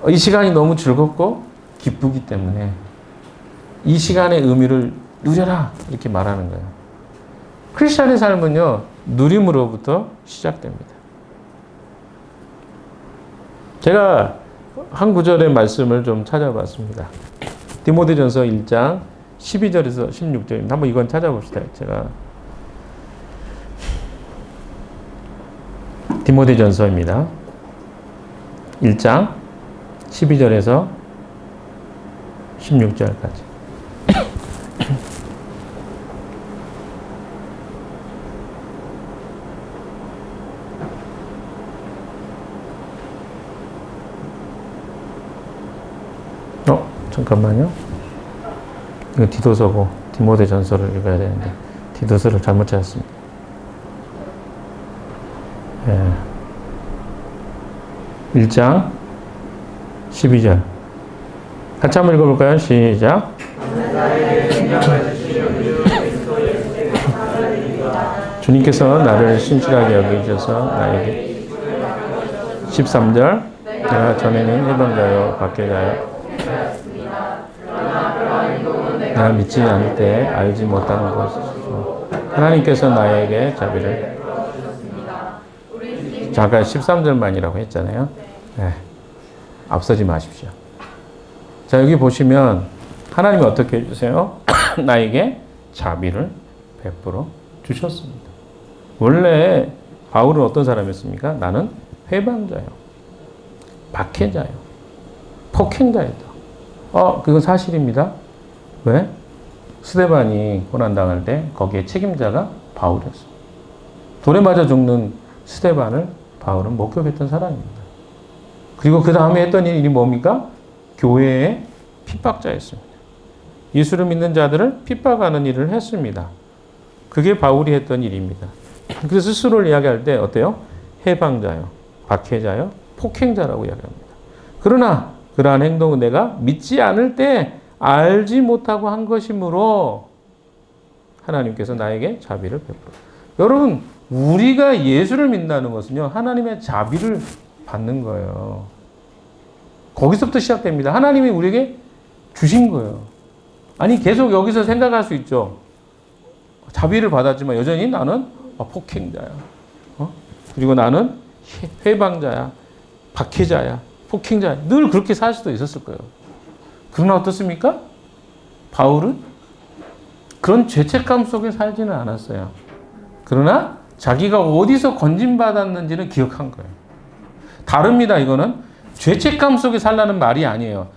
[SPEAKER 1] 이 시간이 너무 즐겁고 기쁘기 때문에 이 시간의 의미를 누려라 이렇게 말하는 거예요. 크리스찬의 삶은요 누림으로부터 시작됩니다. 제가 한 구절의 말씀을 좀 찾아봤습니다. 디모데전서 1장 12절에서 16절입니다. 한번 이건 찾아봅시다. 제가 디모데전서입니다. 1장 12절에서 16절까지. 잠깐만요. 이거 디도서고 디모데 전서를 읽어야 되는데 디도서를 잘못 찾았습니다. 예. 1장 12절 같이 한번 읽어볼까요? 시작. 주님께서 나를 신실하게 여기셔서 나에게 13절 내가 전에는 해방자요 박해자요 내가 믿지 않을 때 알지 못하는 것이죠. 하나님께서 나에게 자비를 잠깐 13절만이라고 했잖아요. 네. 앞서지 마십시오. 자, 여기 보시면 하나님이 어떻게 해주세요? 나에게 자비를 베풀어 주셨습니다. 원래 바울은 어떤 사람이었습니까? 나는 회방자요, 박해자요, 폭행자였다. 그건 사실입니다. 왜? 스데반이 고난당할 때 거기에 책임자가 바울이었어요. 돌에 맞아 죽는 스데반을 바울은 목격했던 사람입니다. 그리고 그 다음에 했던 일이 뭡니까? 교회의 핍박자였습니다. 예수를 믿는 자들을 핍박하는 일을 했습니다. 그게 바울이 했던 일입니다. 그래서 스스로를 이야기할 때 어때요? 해방자요, 박해자요, 폭행자라고 이야기합니다. 그러나 그러한 행동은 내가 믿지 않을 때 알지 못하고 한 것이므로 하나님께서 나에게 자비를 베풀어. 여러분, 우리가 예수를 믿는다는 것은요, 하나님의 자비를 받는 거예요. 거기서부터 시작됩니다. 하나님이 우리에게 주신 거예요. 아니, 계속 여기서 생각할 수 있죠. 자비를 받았지만 여전히 나는 폭행자야. 그리고 나는 회방자야, 박해자야, 폭행자야. 늘 그렇게 살 수도 있었을 거예요. 그러나 어떻습니까? 바울은 그런 죄책감 속에 살지는 않았어요. 그러나 자기가 어디서 건진받았는지는 기억한 거예요. 다릅니다. 이거는 죄책감 속에 살라는 말이 아니에요.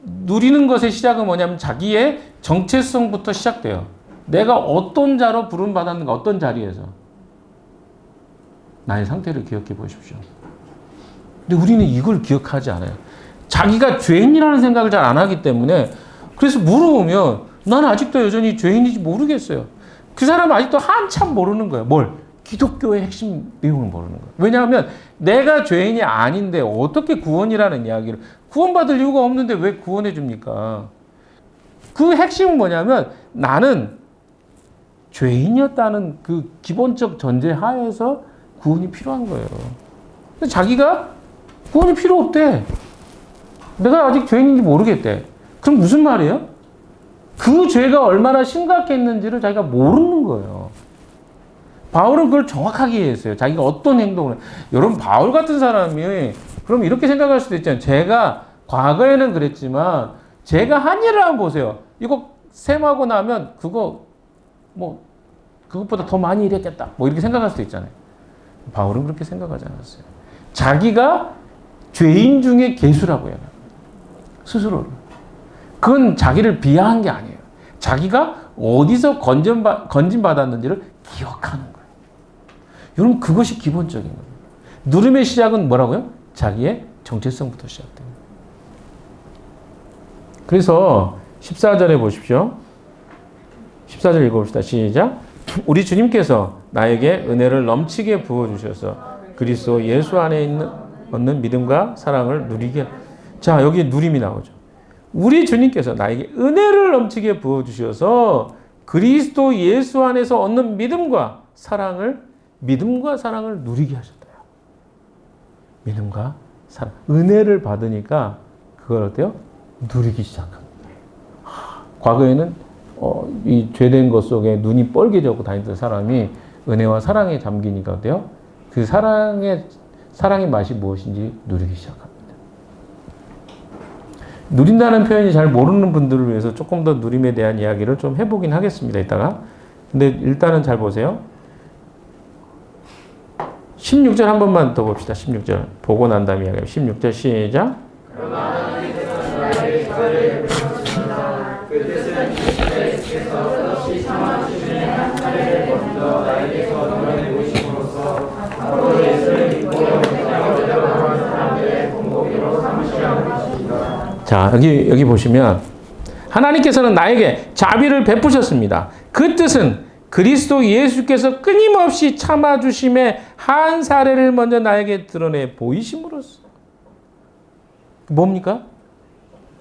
[SPEAKER 1] 누리는 것의 시작은 뭐냐면 자기의 정체성부터 시작돼요. 내가 어떤 자로 부름받았는가, 어떤 자리에서. 나의 상태를 기억해 보십시오. 근데 우리는 이걸 기억하지 않아요. 자기가 죄인이라는 생각을 잘 안 하기 때문에, 그래서 물어보면 나는 아직도 여전히 죄인인지 모르겠어요. 그 사람은 아직도 한참 모르는 거예요. 뭘? 기독교의 핵심 내용을 모르는 거예요. 왜냐하면 내가 죄인이 아닌데 어떻게 구원이라는 이야기를, 구원받을 이유가 없는데 왜 구원해 줍니까? 그 핵심은 뭐냐면 나는 죄인이었다는 그 기본적 전제 하에서 구원이 필요한 거예요. 근데 자기가 구원이 필요 없대. 내가 아직 죄인인지 모르겠대. 그럼 무슨 말이에요? 그 죄가 얼마나 심각했는지를 자기가 모르는 거예요. 바울은 그걸 정확하게 이해했어요. 자기가 어떤 행동을. 여러분, 바울 같은 사람이 그럼 이렇게 생각할 수도 있잖아요. 제가 과거에는 그랬지만 제가 한 일을 한번 보세요. 이거 셈하고 나면 그것보다 더 많이 일했겠다. 이렇게 생각할 수도 있잖아요. 바울은 그렇게 생각하지 않았어요. 자기가 죄인 중에 괴수라고 해요. 스스로를. 그건 자기를 비하한 게 아니에요. 자기가 어디서 건진받았는지를 기억하는 거예요. 여러분, 그것이 기본적인 거예요. 누림의 시작은 뭐라고요? 자기의 정체성부터 시작됩니다. 그래서 14절에 보십시오. 14절 읽어봅시다. 시작. 우리 주님께서 나에게 은혜를 넘치게 부어주셔서 그리스도 예수 안에 얻는 믿음과 사랑을 누리게. 자, 여기 누림이 나오죠. 우리 주님께서 나에게 은혜를 넘치게 부어주셔서 그리스도 예수 안에서 얻는 믿음과 사랑을 누리게 하셨대요. 믿음과 사랑. 은혜를 받으니까 그걸 어때요? 누리기 시작합니다. 과거에는 이 죄된 것 속에 눈이 뻘개져고 다니던 사람이 은혜와 사랑에 잠기니까 어때요? 그 사랑의 맛이 무엇인지 누리기 시작합니다. 누린다는 표현이 잘 모르는 분들을 위해서 조금 더 누림에 대한 이야기를 좀 해보긴 하겠습니다. 이따가. 근데 일단은 잘 보세요. 16절 한 번만 더 봅시다. 16절. 보고 난 다음에 이야기해요. 16절 시작. 자, 여기 보시면 하나님께서는 나에게 자비를 베푸셨습니다. 그 뜻은 그리스도 예수께서 끊임없이 참아주심의 한 사례를 먼저 나에게 드러내 보이심으로써. 뭡니까?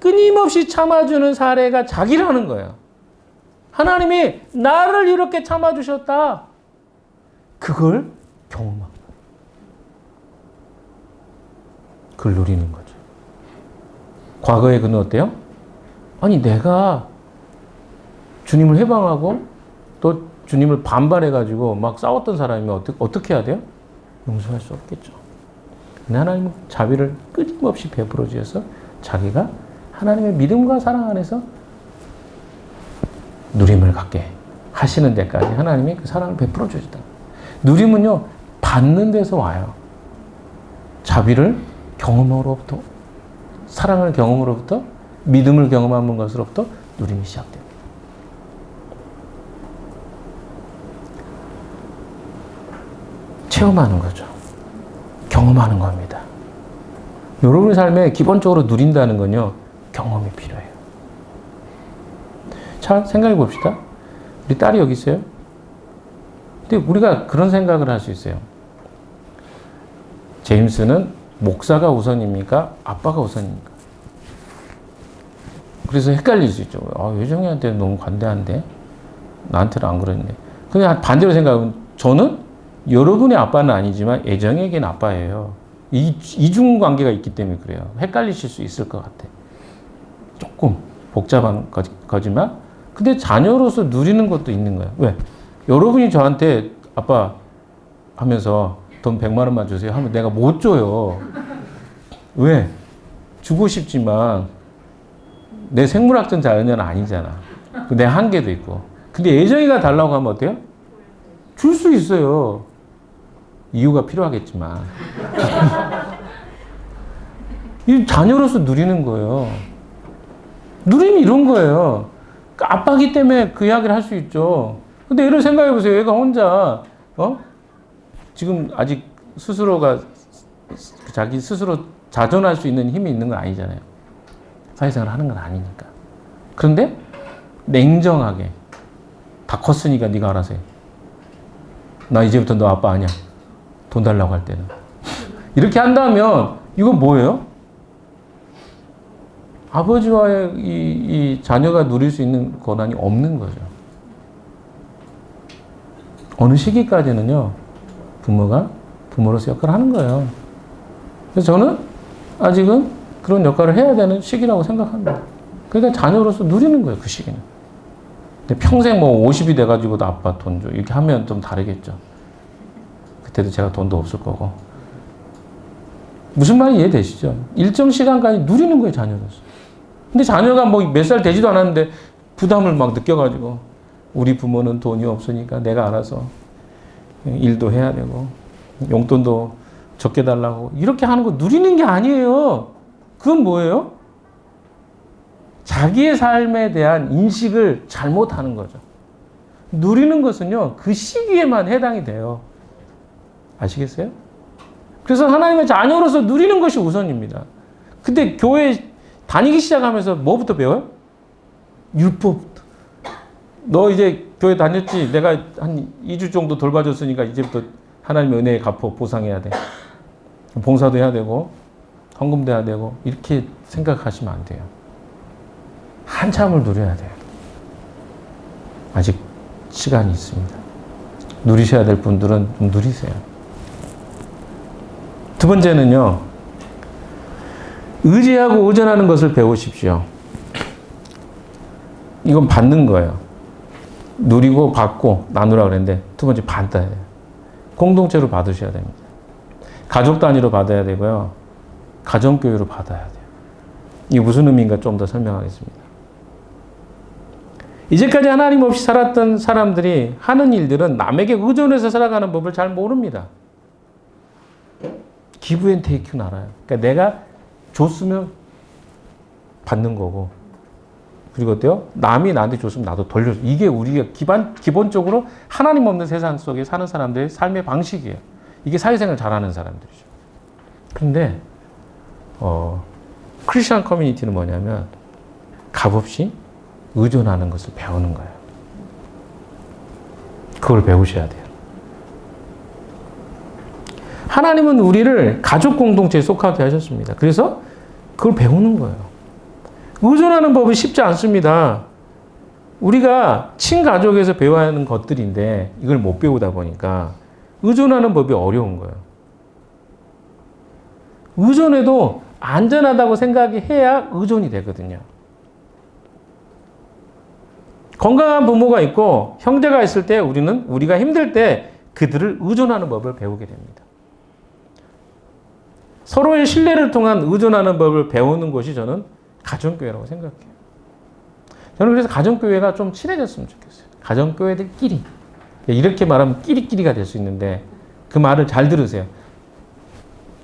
[SPEAKER 1] 끊임없이 참아주는 사례가 자기라는 거예요. 하나님이 나를 이렇게 참아주셨다. 그걸 경험합니다. 그걸 누리는 거죠. 과거의 그는 어때요? 아니, 내가 주님을 해방하고 또 주님을 반발해가지고 막 싸웠던 사람이면 어떻게 해야 돼요? 용서할 수 없겠죠. 근데 하나님은 자비를 끊임없이 베풀어 주셔서 자기가 하나님의 믿음과 사랑 안에서 누림을 갖게 하시는 데까지 하나님이 그 사랑을 베풀어 주셨다. 누림은요, 받는 데서 와요. 자비를 경험으로부터, 사랑을 경험으로부터, 믿음을 경험하는 것으로부터 누림이 시작됩니다. 체험하는 거죠. 경험하는 겁니다. 여러분의 삶에 기본적으로 누린다는 건요, 경험이 필요해요. 자, 생각해 봅시다. 우리 딸이 여기 있어요. 근데 우리가 그런 생각을 할 수 있어요. 제임스는 목사가 우선입니까? 아빠가 우선입니까? 그래서 헷갈릴 수 있죠. 예정이한테 너무 관대한데? 나한테는 안 그러는데. 근데 반대로 생각하면 저는 여러분의 아빠는 아니지만 애정에겐 아빠예요. 이중 관계가 있기 때문에 그래요. 헷갈리실 수 있을 것 같아. 조금 복잡한 거지만, 근데 자녀로서 누리는 것도 있는 거예요. 왜? 여러분이 저한테 아빠 하면서 돈 100만 원만 주세요 하면 내가 못 줘요. 왜? 주고 싶지만 내 생물학적 자녀는 아니잖아. 내 한계도 있고. 근데 예정이가 달라고 하면 어때요? 줄 수 있어요. 이유가 필요하겠지만. 이 자녀로서 누리는 거예요. 누림이 이런 거예요. 그러니까 아빠기 때문에 그 이야기를 할 수 있죠. 근데 얘를 생각해 보세요. 얘가 혼자, 지금 아직 스스로가 자기 스스로 자존할 수 있는 힘이 있는 건 아니잖아요. 사회생활 하는 건 아니니까. 그런데 냉정하게 다 컸으니까 네가 알아서 해. 나 이제부터 너 아빠 아니야. 돈 달라고 할 때는. 이렇게 한다면 이건 뭐예요? 아버지와의 이 자녀가 누릴 수 있는 권한이 없는 거죠. 어느 시기까지는요, 부모가 부모로서 역할을 하는 거예요. 그래서 저는 아직은 그런 역할을 해야 되는 시기라고 생각합니다. 그러니까 자녀로서 누리는 거예요, 그 시기는. 근데 평생 50이 돼가지고도 아빠 돈 줘. 이렇게 하면 좀 다르겠죠. 그때도 제가 돈도 없을 거고. 무슨 말인지 이해되시죠? 일정 시간까지 누리는 거예요, 자녀로서. 근데 자녀가 몇 살 되지도 않았는데 부담을 막 느껴가지고 우리 부모는 돈이 없으니까 내가 알아서 일도 해야 되고 용돈도 적게 달라고 이렇게 하는 거 누리는 게 아니에요. 그건 뭐예요? 자기의 삶에 대한 인식을 잘못하는 거죠. 누리는 것은요, 그 시기에만 해당이 돼요. 아시겠어요? 그래서 하나님의 자녀로서 누리는 것이 우선입니다. 근데 교회 다니기 시작하면서 뭐부터 배워요? 율법부터. 너 이제 교회 다녔지? 내가 한 2주 정도 돌봐줬으니까 이제부터 하나님의 은혜에 갚어 보상해야 돼. 봉사도 해야 되고 헌금도 해야 되고 이렇게 생각하시면 안 돼요. 한참을 누려야 돼요. 아직 시간이 있습니다. 누리셔야 될 분들은 좀 누리세요. 두 번째는요, 의지하고 의존하는 것을 배우십시오. 이건 받는 거예요. 누리고 받고 나누라 그랬는데 두 번째 받아야 돼요. 공동체로 받으셔야 됩니다. 가족 단위로 받아야 되고요. 가정교회로 받아야 돼요. 이게 무슨 의미인가 좀 더 설명하겠습니다. 이제까지 하나님 없이 살았던 사람들이 하는 일들은 남에게 의존해서 살아가는 법을 잘 모릅니다. 기브 앤 테이크는 알아요. 그러니까 내가 줬으면 받는 거고, 그리고 어때요? 남이 나한테 줬으면 나도 돌려줘. 이게 우리가 기본적으로 하나님 없는 세상 속에 사는 사람들의 삶의 방식이에요. 이게 사회생활 잘하는 사람들이죠. 근데 크리스천 커뮤니티는 뭐냐면 값없이 의존하는 것을 배우는 거예요. 그걸 배우셔야 돼요. 하나님은 우리를 가족 공동체에 속하게 하셨습니다. 그래서 그걸 배우는 거예요. 의존하는 법은 쉽지 않습니다. 우리가 친가족에서 배워야 하는 것들인데 이걸 못 배우다 보니까 의존하는 법이 어려운 거예요. 의존해도 안전하다고 생각이 해야 의존이 되거든요. 건강한 부모가 있고 형제가 있을 때 우리가 힘들 때 그들을 의존하는 법을 배우게 됩니다. 서로의 신뢰를 통한 의존하는 법을 배우는 것이 저는 가정교회라고 생각해요. 저는 그래서 가정교회가 좀 친해졌으면 좋겠어요. 가정교회들끼리. 이렇게 말하면 끼리끼리가 될 수 있는데 그 말을 잘 들으세요.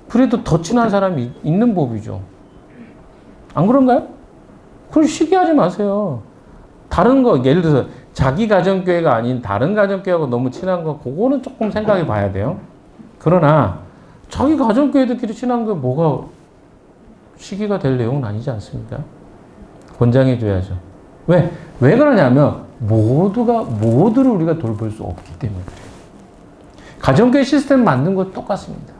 [SPEAKER 1] 그래도 더 친한 사람이 있는 법이죠. 안 그런가요? 그걸 시기하지 마세요. 다른 거, 예를 들어서 자기 가정교회가 아닌 다른 가정교회하고 너무 친한 거, 그거는 조금 생각해 봐야 돼요. 그러나 자기 가정교회들끼리 친한 거 뭐가 시기가 될 내용은 아니지 않습니까? 권장해 줘야죠. 왜 그러냐면 모두를 우리가 돌볼 수 없기 때문에 그래요. 가정교회 시스템 만든 거 똑같습니다.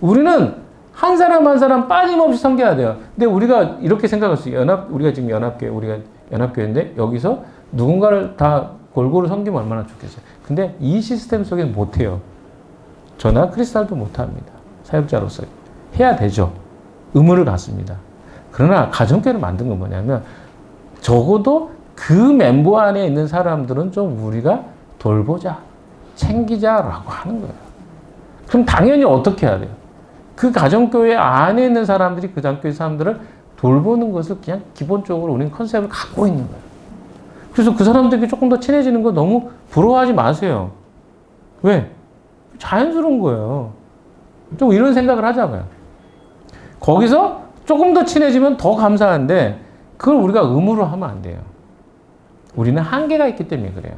[SPEAKER 1] 우리는 한 사람 한 사람 빠짐없이 섬겨야 돼요. 근데 우리가 이렇게 생각할 수 있어요. 우리가 지금 우리가 연합교회인데 여기서 누군가를 다 골고루 섬기면 얼마나 좋겠어요. 근데 이 시스템 속에는 못해요. 저나 크리스탈도 못합니다. 사역자로서. 해야 되죠. 의무를 갖습니다. 그러나 가정교회를 만든 건 뭐냐면 적어도 그 멤버 안에 있는 사람들은 좀 우리가 돌보자, 챙기자라고 하는 거예요. 그럼 당연히 어떻게 해야 돼요? 그 가정교회 안에 있는 사람들이 그 가정교회 사람들을 돌보는 것을 그냥 기본적으로 우리는 컨셉을 갖고 있는 거예요. 그래서 그 사람들에게 조금 더 친해지는 거 너무 부러워하지 마세요. 왜? 자연스러운 거예요. 좀 이런 생각을 하자고요. 거기서 조금 더 친해지면 더 감사한데 그걸 우리가 의무로 하면 안 돼요. 우리는 한계가 있기 때문에 그래요.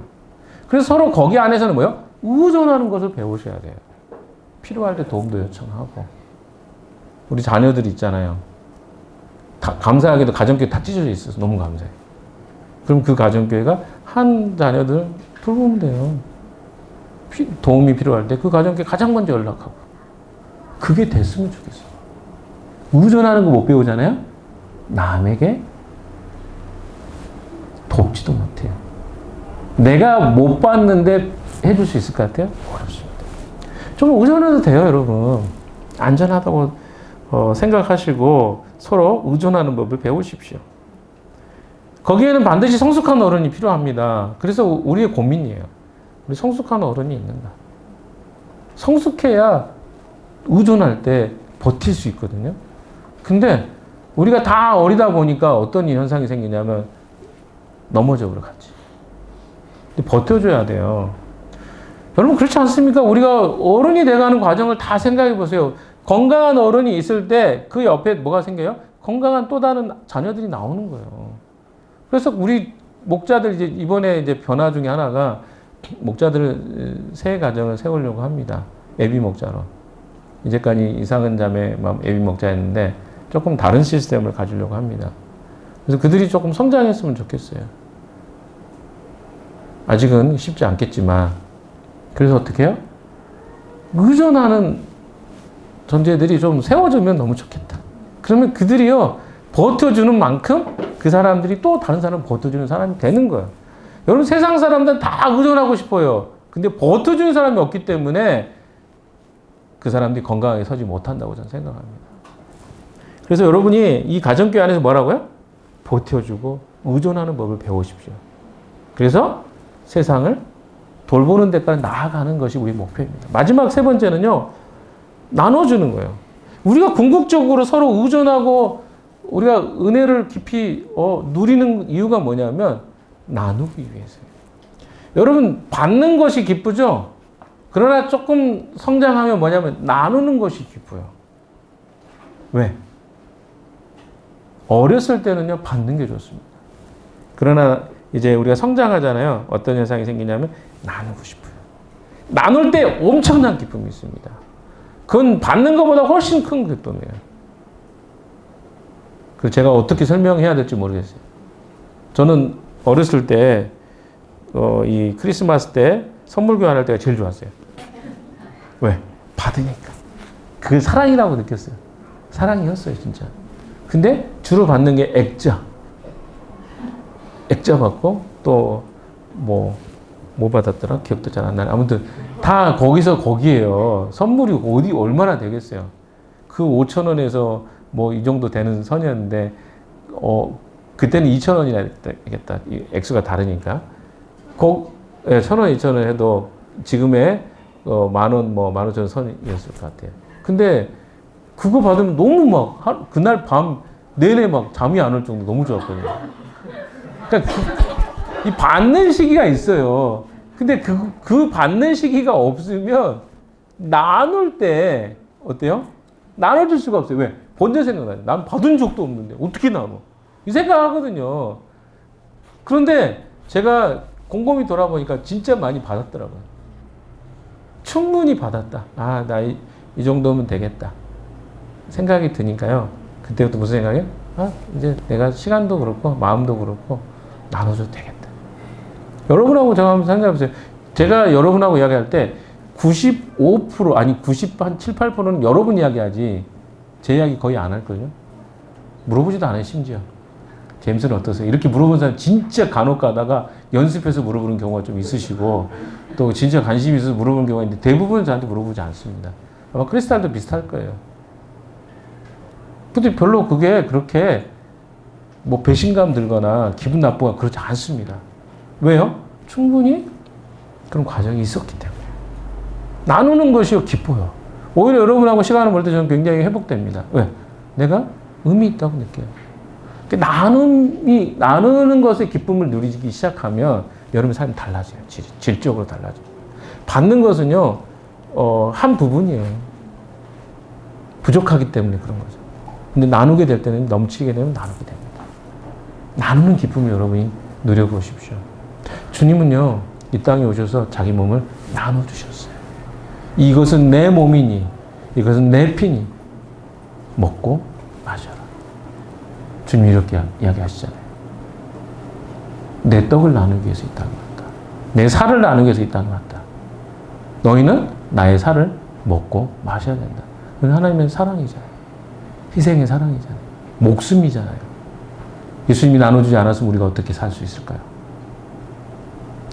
[SPEAKER 1] 그래서 서로 거기 안에서는 뭐요? 의존하는 것을 배우셔야 돼요. 필요할 때 도움도 요청하고. 우리 자녀들이 있잖아요. 감사하게도 가정교회 다 찢어져 있어서 너무 감사해요. 그럼 그 가정교회가 한 자녀들 돌보면 돼요. 도움이 필요할 때 그 가정교회 가장 먼저 연락하고. 그게 됐으면 좋겠어요. 의존하는 거 못 배우잖아요? 남에게 돕지도 못해요. 내가 못 봤는데 해줄 수 있을 것 같아요? 어렵습니다. 좀 의존해도 돼요, 여러분. 안전하다고 생각하시고 서로 의존하는 법을 배우십시오. 거기에는 반드시 성숙한 어른이 필요합니다. 그래서 우리의 고민이에요. 우리 성숙한 어른이 있는가? 성숙해야 의존할 때 버틸 수 있거든요. 근데 우리가 다 어리다 보니까 어떤 현상이 생기냐면 넘어져 버려 같이. 근데 버텨줘야 돼요. 여러분 그렇지 않습니까? 우리가 어른이 돼가는 과정을 다 생각해 보세요. 건강한 어른이 있을 때 그 옆에 뭐가 생겨요? 건강한 또 다른 자녀들이 나오는 거예요. 그래서 우리 목자들 이번에 변화 중에 하나가 목자들 새 가정을 세우려고 합니다. 예비 목자로. 이제까지 이상은 자매 예비 목자였는데 조금 다른 시스템을 가지려고 합니다. 그래서 그들이 조금 성장했으면 좋겠어요. 아직은 쉽지 않겠지만 그래서 어떻게 해요? 의존하는 존재들이 좀 세워지면 너무 좋겠다. 그러면 그들이요 버텨주는 만큼 그 사람들이 또 다른 사람 버텨주는 사람이 되는 거예요. 여러분 세상 사람들은 다 의존하고 싶어요. 근데 버텨주는 사람이 없기 때문에 그 사람들이 건강하게 서지 못한다고 저는 생각합니다. 그래서 여러분이 이 가정교회 안에서 뭐라고요? 버텨주고 의존하는 법을 배우십시오. 그래서 세상을 돌보는 데까지 나아가는 것이 우리 목표입니다. 마지막 세 번째는요. 나눠주는 거예요. 우리가 궁극적으로 서로 의존하고 우리가 은혜를 깊이 누리는 이유가 뭐냐면 나누기 위해서예요. 여러분 받는 것이 기쁘죠? 그러나 조금 성장하면 뭐냐면 나누는 것이 기뻐요. 왜? 어렸을 때는요 받는 게 좋습니다. 그러나 이제 우리가 성장하잖아요. 어떤 현상이 생기냐면 나누고 싶어요. 나눌 때 엄청난 기쁨이 있습니다. 그건 받는 것보다 훨씬 큰 기쁨이에요. 그 제가 어떻게 설명해야 될지 모르겠어요. 저는 어렸을 때, 이 크리스마스 때 선물 교환할 때가 제일 좋았어요. 왜? 받으니까. 그게 사랑이라고 느꼈어요. 사랑이었어요, 진짜. 근데 주로 받는 게 액자. 액자 받고, 또, 뭐 받았더라? 기억도 잘 안 나네. 아무튼, 다 거기서 거기에요. 선물이 어디, 얼마나 되겠어요. 그 5,000원에서 뭐 이 정도 되는 선이었는데, 그때는 2,000원이나 되겠다. 액수가 다르니까. 1,000원, 2,000원 해도 지금의 10,000원, 15,000원 선이었을 것 같아요. 근데 그거 받으면 너무 막, 그날 밤 내내 막 잠이 안 올 정도 너무 좋았거든요. 그러니까 이 받는 시기가 있어요. 근데 그 받는 시기가 없으면 나눌 때, 어때요? 나눠줄 수가 없어요. 왜? 번제 생각나요. 난 받은 적도 없는데 어떻게 나눠? 이 생각하거든요. 그런데 제가 곰곰이 돌아보니까 진짜 많이 받았더라고요. 충분히 받았다. 아, 나 이 정도면 되겠다. 생각이 드니까요. 그때부터 무슨 생각이에요? 아, 이제 내가 시간도 그렇고 마음도 그렇고 나눠줘도 되겠다. 여러분하고 제가 한번 생각해보세요. 제가 여러분하고 이야기할 때 95% 아니 97, 8%는 여러분 이야기하지 제 이야기 거의 안 할걸요? 물어보지도 않아요, 심지어. 제임스는 어떠세요? 이렇게 물어본 사람 진짜 간혹 가다가 연습해서 물어보는 경우가 좀 있으시고 또 진짜 관심이 있어서 물어보는 경우가 있는데 대부분은 저한테 물어보지 않습니다. 아마 크리스탈도 비슷할 거예요. 근데 별로 그게 그렇게 뭐 배신감 들거나 기분 나쁘거나 그렇지 않습니다. 왜요? 충분히 그런 과정이 있었기 때문에. 나누는 것이 기뻐요. 오히려 여러분하고 시간을 보낼 때 저는 굉장히 회복됩니다. 왜? 내가 의미 있다고 느껴요. 나누는 것의 기쁨을 누리기 시작하면 여러분의 삶이 달라져요. 질적으로 달라져요. 받는 것은요, 한 부분이에요. 부족하기 때문에 그런 거죠. 근데 나누게 될 때는 넘치게 되면 나누게 됩니다. 나누는 기쁨을 여러분이 누려보십시오. 주님은요, 이 땅에 오셔서 자기 몸을 나눠주셨어요. 이것은 내 몸이니, 이것은 내 피니, 먹고 마셔라. 주님이 이렇게 이야기하시잖아요. 내 떡을 나누기 위해서 이 땅에 왔다. 내 살을 나누기 위해서 이 땅에 왔다. 너희는 나의 살을 먹고 마셔야 된다. 그건 하나님의 사랑이잖아요. 희생의 사랑이잖아요. 목숨이잖아요. 예수님이 나눠주지 않았으면 우리가 어떻게 살 수 있을까요?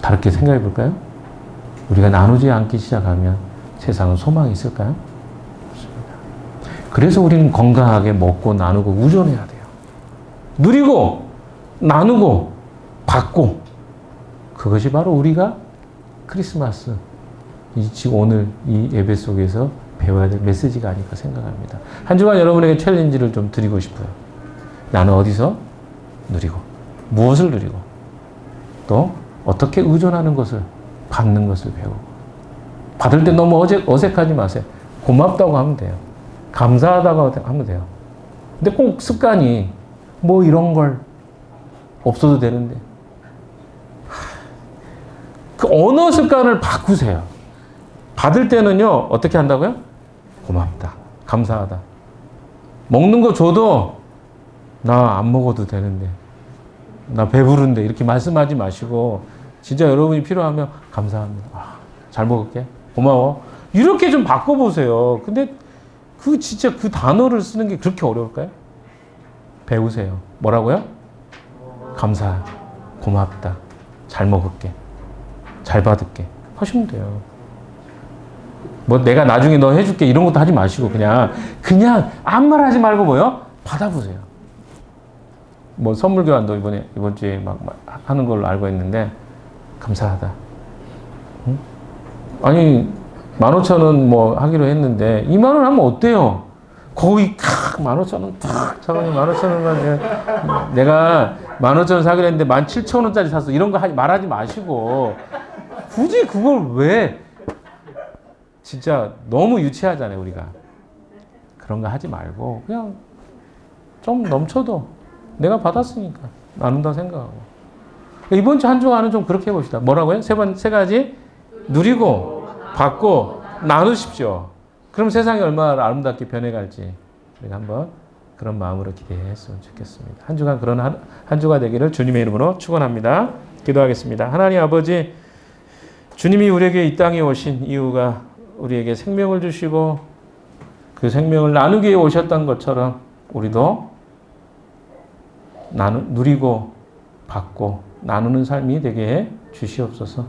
[SPEAKER 1] 다르게 생각해 볼까요? 우리가 나누지 않기 시작하면 세상은 소망이 있을까요? 없습니다. 그래서 우리는 건강하게 먹고 나누고 우존해야 돼요. 누리고 나누고 받고 그것이 바로 우리가 크리스마스 지금 오늘 이 예배 속에서 배워야 될 메시지가 아닐까 생각합니다. 한 주간 여러분에게 챌린지를 좀 드리고 싶어요. 나는 어디서 누리고 무엇을 누리고 또 어떻게 의존하는 것을 받는 것을 배우고 받을 때 너무 어색하지 마세요. 고맙다고 하면 돼요. 감사하다고 하면 돼요. 근데 꼭 습관이 뭐 이런 걸 없어도 되는데 그 언어 습관을 바꾸세요. 받을 때는요 어떻게 한다고요? 고맙다, 감사하다. 먹는 거 줘도 나 안 먹어도 되는데 나 배부른데 이렇게 말씀하지 마시고 진짜 여러분이 필요하면 감사합니다. 잘 먹을게. 고마워. 이렇게 좀 바꿔보세요. 근데 그 진짜 그 단어를 쓰는 게 그렇게 어려울까요? 배우세요. 뭐라고요? 감사, 고맙다, 잘 먹을게, 잘 받을게 하시면 돼요. 뭐 내가 나중에 너 해줄게 이런 것도 하지 마시고 그냥 아무 말 하지 말고 뭐요? 받아보세요. 뭐 선물 교환도 이번 주에 막 하는 걸로 알고 있는데 감사하다. 응? 아니 15,000원 뭐 하기로 했는데 2만 원 하면 어때요? 거의 15,000원 탁 차관이 15,000원만 내가 15,000원 사기로 했는데 17,000원짜리 샀어. 이런 거 말하지 마시고 굳이 그걸 왜 진짜 너무 유치하잖아요 우리가. 그런 거 하지 말고 그냥 좀 넘쳐도 내가 받았으니까 나눈다 생각하고 이번 주 한 주간은 좀 그렇게 해봅시다. 뭐라고요? 세 가지 누리고 받고 나누십시오. 그럼 세상이 얼마나 아름답게 변해갈지 우리가 한번 그런 마음으로 기대했으면 좋겠습니다. 한 주간 그런 한 주가 되기를 주님의 이름으로 축원합니다. 기도하겠습니다. 하나님 아버지, 주님이 우리에게 이 땅에 오신 이유가 우리에게 생명을 주시고 그 생명을 나누기 위해 오셨던 것처럼 우리도 누리고 받고 나누는 삶이 되게 해 주시옵소서.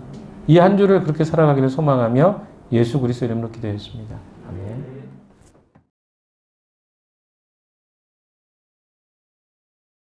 [SPEAKER 1] 이 한 주를 그렇게 살아가기를 소망하며 예수 그리스도 이름으로 기도했습니다. 아멘.